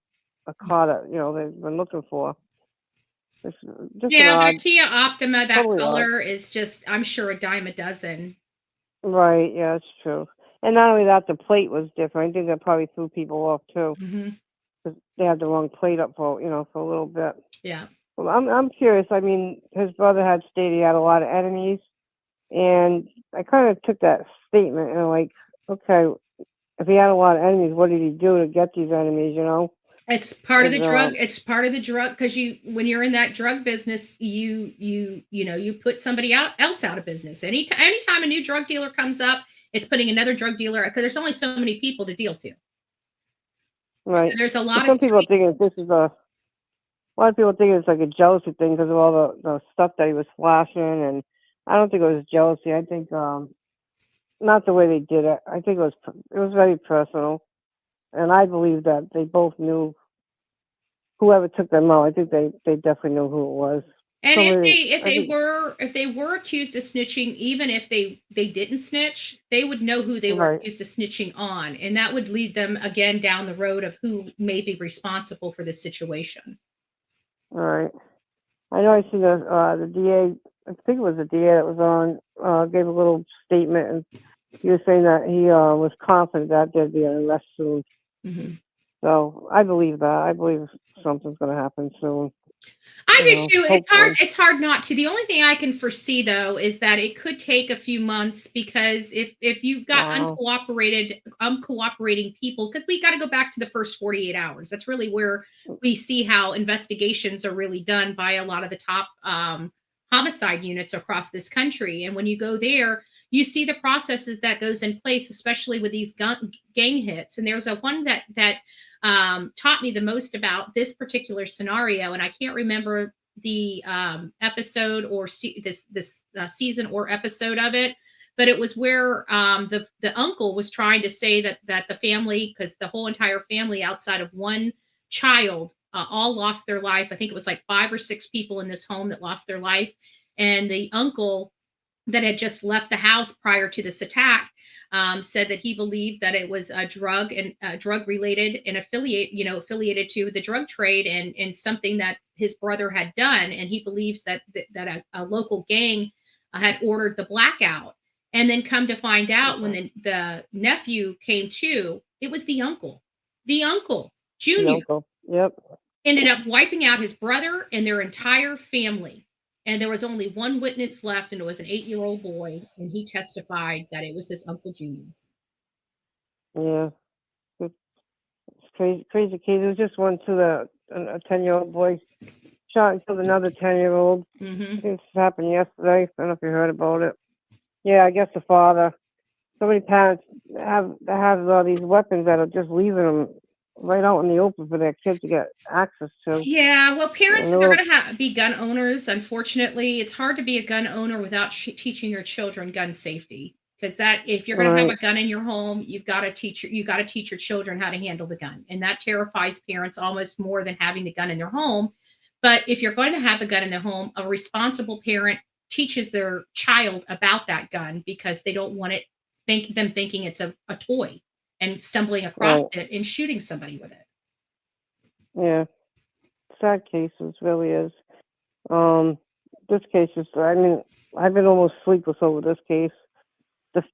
a car that they've been looking for. It's just Yeah, an but a odd, Kia Optima, that totally odd. color is just, I'm sure, a dime a dozen. Right. Yeah, it's true. And not only that, the plate was different. I think that probably threw people off too. Mm-hmm. Because they had the wrong plate up for for a little bit. Yeah. Well, I'm curious. I mean, his brother had stated he had a lot of enemies, and I kind of took that statement and like, okay, if he had a lot of enemies, what did he do to get these enemies? It's part of the And, drug. It's part of the drug because when you're in that drug business, you put somebody else out of business. Anytime a new drug dealer comes up, it's putting another drug dealer because there's only so many people to deal to. Right. So there's a But lot of some people think this is a lot of people think it's like a jealousy thing because of all the stuff that he was flashing, and I don't think it was jealousy. I think not the way they did it. I think it was very personal, and I believe that they both knew whoever took them out. I think they definitely knew who it was. And Somebody- if I think- they were accused of snitching, even if they didn't snitch, they would know who they were Right. accused of snitching on, and that would lead them again down the road of who may be responsible for the situation. All right. I know I see the DA. I think it was the DA that was on. Gave a little statement, and he was saying that he was confident that there'd be an arrest soon. Mm-hmm. So I believe that. I believe something's going to happen soon. I do know, too. hopefully. It's hard not to. The only thing I can foresee though is that it could take a few months because if you've got Wow. uncooperating people, because we got to go back to the first 48 hours. That's really where we see how investigations are really done by a lot of the top homicide units across this country. And when you go there, you see the processes that goes in place, especially with these gang hits. And there's a one that taught me the most about this particular scenario, and I can't remember the episode or this season or episode of it, but it was where the uncle was trying to say that the family, because the whole entire family outside of one child all lost their life. I think it was like 5 or 6 people in this home that lost their life. And the uncle that had just left the house prior to this attack said that he believed that it was a drug and drug related and affiliated to the drug trade and something that his brother had done. And he believes that a local gang had ordered the blackout. And then come to find out when the nephew came to, it was the uncle. The uncle, Junior, Yep. ended up wiping out his brother and their entire family. And there was only one witness left, and it was an 8-year-old boy. And he testified that it was his Uncle Junior. Yeah. It's crazy case. It was just one to a 10-year-old boy shot and killed another 10-year-old. Mm-hmm. This happened yesterday. I don't know if you heard about it. Yeah, I guess the father. So many parents have all these weapons that are just leaving them right out in the open for their kids to get access to. Yeah, well, parents, And if they're they're- going to be gun owners, unfortunately, it's hard to be a gun owner without teaching your children gun safety. Because if you're going to have a Right. gun in your home, you've got to teach your children how to handle the gun, and that terrifies parents almost more than having the gun in their home. But if you're going to have a gun in their home, a responsible parent teaches their child about that gun because they don't want them thinking it's a toy and stumbling across Right. it and shooting somebody with it. Yeah. Sad cases, really is. This case is, I mean, I've been almost sleepless over this case.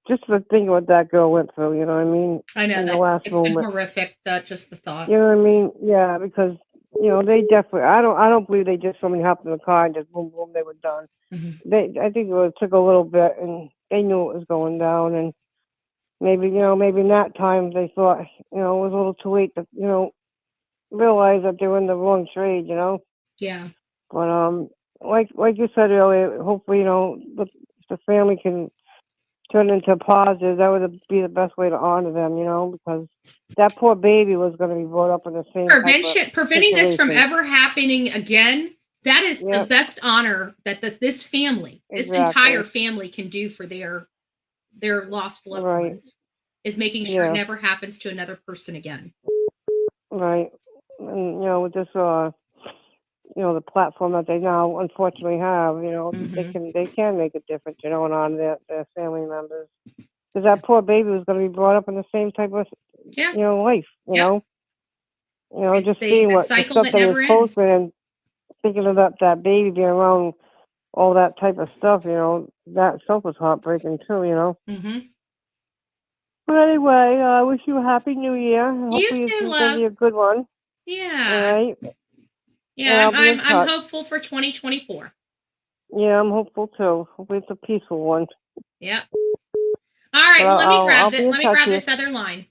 Just the thing what that girl went through, you know what I mean? I know In the last it's been moment. horrific. Just the thought. You know what I mean? Yeah, because they definitely. I don't believe they just somebody hopped in the car and just boom boom they were done. Mm-hmm. I think it took a little bit, and they knew it was going down, and maybe maybe in that time they thought it was a little too late to realize that they were in the wrong trade, Yeah. But like you said earlier, hopefully the family can turn into positive. That would be the best way to honor them, because that poor baby was going to be brought up in the same Preventing this from situation. ever happening again. That is the Yep. best honor that this family, this entire family, can do for their lost loved Right. ones. Is making sure Yeah. it never happens to another person again. Right. And with this the platform that they now unfortunately have, they can make a difference, and on their family members. Because that poor baby was going to be brought up in the same type of life, just the seeing the cycle stuff that that he never was ends. posting and thinking about that baby being around all that type of stuff, that itself was heartbreaking too, Mm-hmm. But anyway, I wish you a happy new year. Hopefully it's too, going to love. be a good one. Yeah. All right. Yeah, I'll be in I'm touch. hopeful for 2024. Yeah, I'm hopeful too. Hopefully it's a peaceful one. Yep. All right, But well, let me I'll grab be in Let me touch grab with this other line.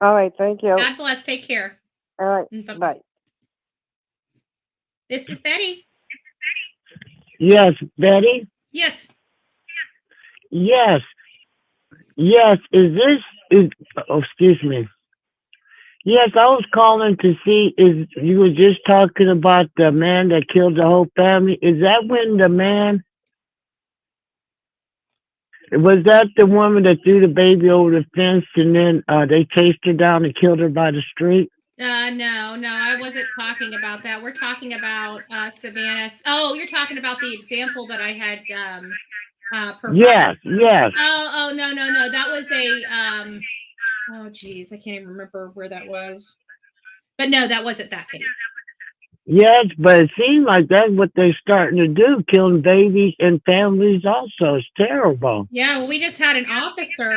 All right, thank you. God bless. Take care. All right, Bye-bye. bye. This is Betty. Yes, Betty? Yes. Yes. Yes. Excuse me. Yes, I was calling to see you were just talking about the man that killed the whole family. Is that when was that the woman that threw the baby over the fence and then they chased her down and killed her by the street? No, I wasn't talking about that. We're talking about Savanah. Oh, you're talking about the example that I had provided. Yes. Oh, no. That was oh geez, I can't even remember where that was. But no, that wasn't that case. Yes, but it seems like that's what they're starting to do, killing babies and families also. It's terrible. Yeah, well, we just had an officer.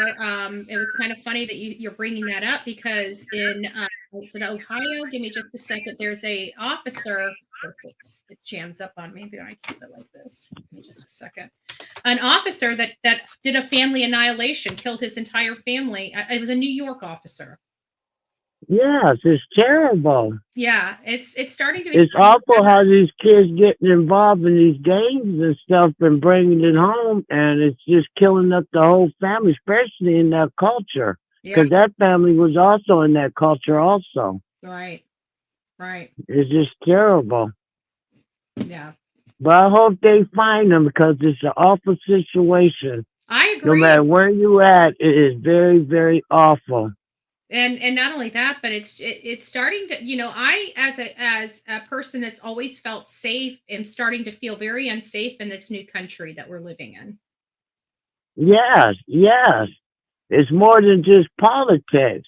It was kind of funny that you're bringing that up because it's in Ohio. Give me just a second. There's a officer. Of course, it jams up on me. Maybe I keep it like this. Give me just a second. An officer that did a family annihilation, killed his entire family. It was a New York officer. Yes, it's terrible. Yeah, it's starting to be. It's awful how these kids getting involved in these games and stuff and bringing it home, and it's just killing up the whole family, especially in that culture. Because that family was also in that culture also. Right. It's just terrible. Yeah. But I hope they find them because it's an awful situation. I agree. No matter where you at, it is very, very awful. And not only that, but it's starting to, I as a person that's always felt safe am starting to feel very unsafe in this new country that we're living in. Yes, yes. It's more than just politics.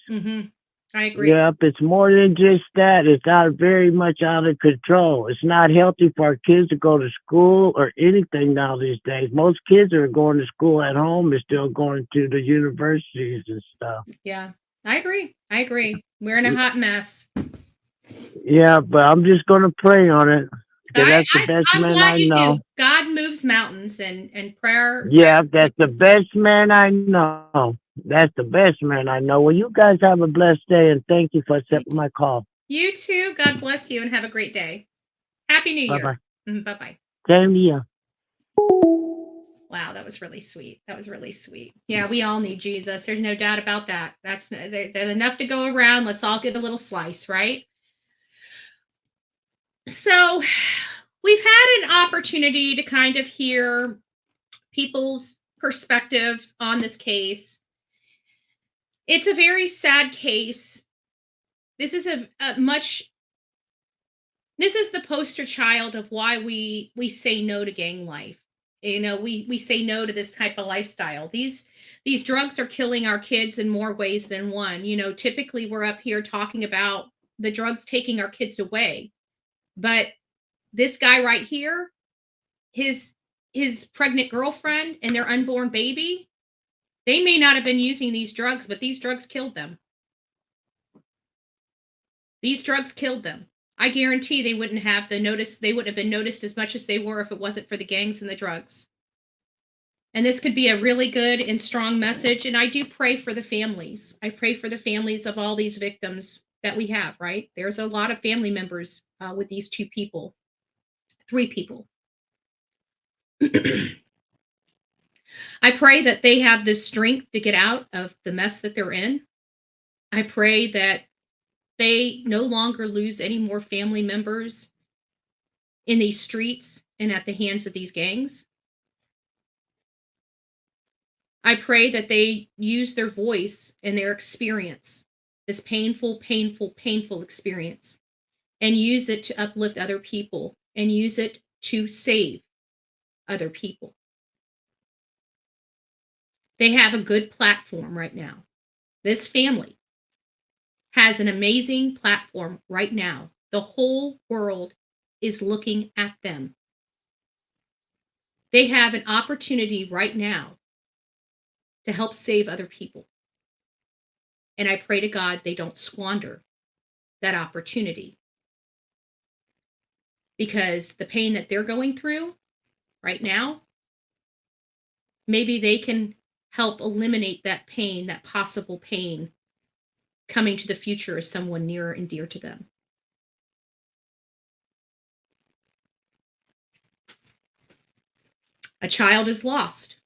I agree. Yep, it's more than just that. It's very much out of control. It's not healthy for our kids to go to school or anything now these days. Most kids are going to school at home and still going to the universities and stuff. Yeah, I agree. I agree. We're in a hot mess. Yeah, but I'm just going to pray on it. Because that's the best I'm man glad I you know. do. God moves mountains, and prayer. Yeah, that's the best man I know. That's the best man I know. Well, you guys have a blessed day, and thank you for accepting my call. You too. God bless you, and have a great day. Happy New Bye-bye. Year. Bye-bye. Same to you. Wow, that was really sweet. That was really sweet. Yeah, we all need Jesus. There's no doubt about that. There's enough to go around. Let's all get a little slice, right? So, we've had an opportunity to kind of hear people's perspectives on this case. It's a very sad case. This is this is the poster child of why we say no to gang life. We say no to this type of lifestyle. These drugs are killing our kids in more ways than one. Typically we're up here talking about the drugs taking our kids away. But this guy right here, his pregnant girlfriend and their unborn baby, they may not have been using these drugs, but these drugs killed them. These drugs killed them. I guarantee they wouldn't have been noticed as much as they were if it wasn't for the gangs and the drugs. And this could be a really good and strong message. And I do pray for the families. I pray for the families of all these victims that we have, right? There's a lot of family members with these 3 people. I pray that they have the strength to get out of the mess that they're in. I pray that they no longer lose any more family members in these streets and at the hands of these gangs. I pray that they use their voice and their experience, this painful, painful, painful experience, and use it to uplift other people and use it to save other people. They have a good platform right now. This family has an amazing platform right now. The whole world is looking at them. They have an opportunity right now to help save other people. And I pray to God they don't squander that opportunity. Because the pain that they're going through right now, maybe they can help eliminate that pain, that possible pain coming to the future as someone near and dear to them. A child is lost.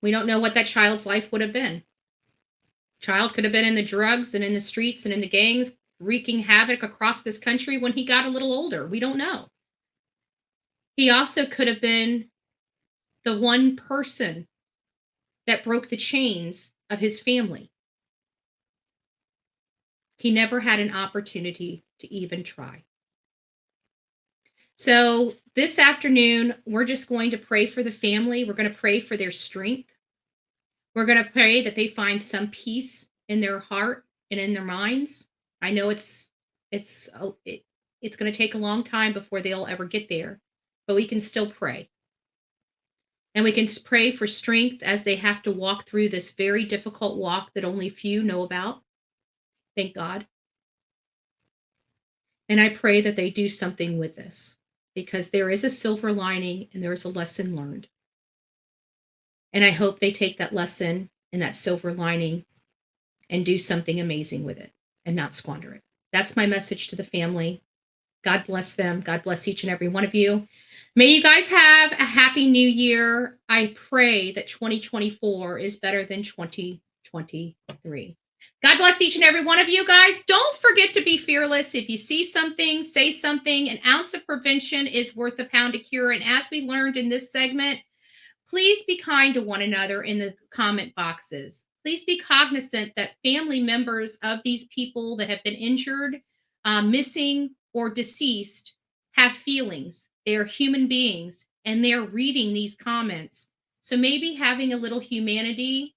We don't know what that child's life would have been. Child could have been in the drugs and in the streets and in the gangs, wreaking havoc across this country when he got a little older. We don't know. He also could have been the one person that broke the chains of his family. He never had an opportunity to even try. So this afternoon, we're just going to pray for the family. We're going to pray for their strength. We're going to pray that they find some peace in their heart and in their minds. I know it's going to take a long time before they'll ever get there, but we can still pray. And we can pray for strength as they have to walk through this very difficult walk that only few know about. Thank God. And I pray that they do something with this, because there is a silver lining and there's a lesson learned. And I hope they take that lesson and that silver lining and do something amazing with it and not squander it. That's my message to the family. God bless them. God bless each and every one of you. May you guys have a happy new year. I pray that 2024 is better than 2023. God bless each and every one of you guys. Don't forget to be fearless. If you see something, say something. An ounce of prevention is worth a pound of cure. And as we learned in this segment, Please be kind to one another in the comment boxes. Please be cognizant that family members of these people that have been injured, missing, or deceased have feelings. They are human beings, and they're reading these comments. So maybe having a little humanity,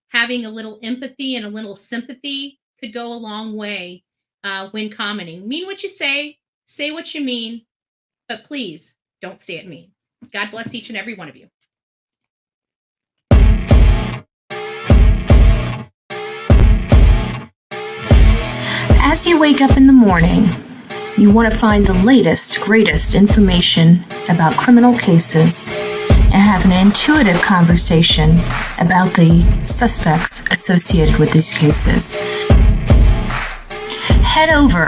having a little empathy and a little sympathy could go a long way when commenting. Mean what you say what you mean, but please don't say it mean. God bless each and every one of you. As you wake up in the morning, you want to find the latest, greatest information about criminal cases and have an intuitive conversation about the suspects associated with these cases. Head over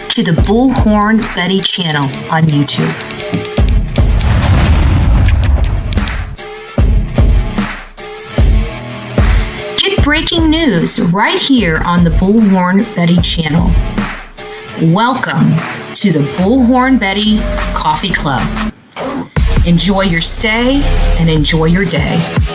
to the Bullhorn Betty channel on YouTube. Get breaking news right here on the Bullhorn Betty channel. Welcome to the Bullhorn Betty Coffee Club. Enjoy your stay and enjoy your day.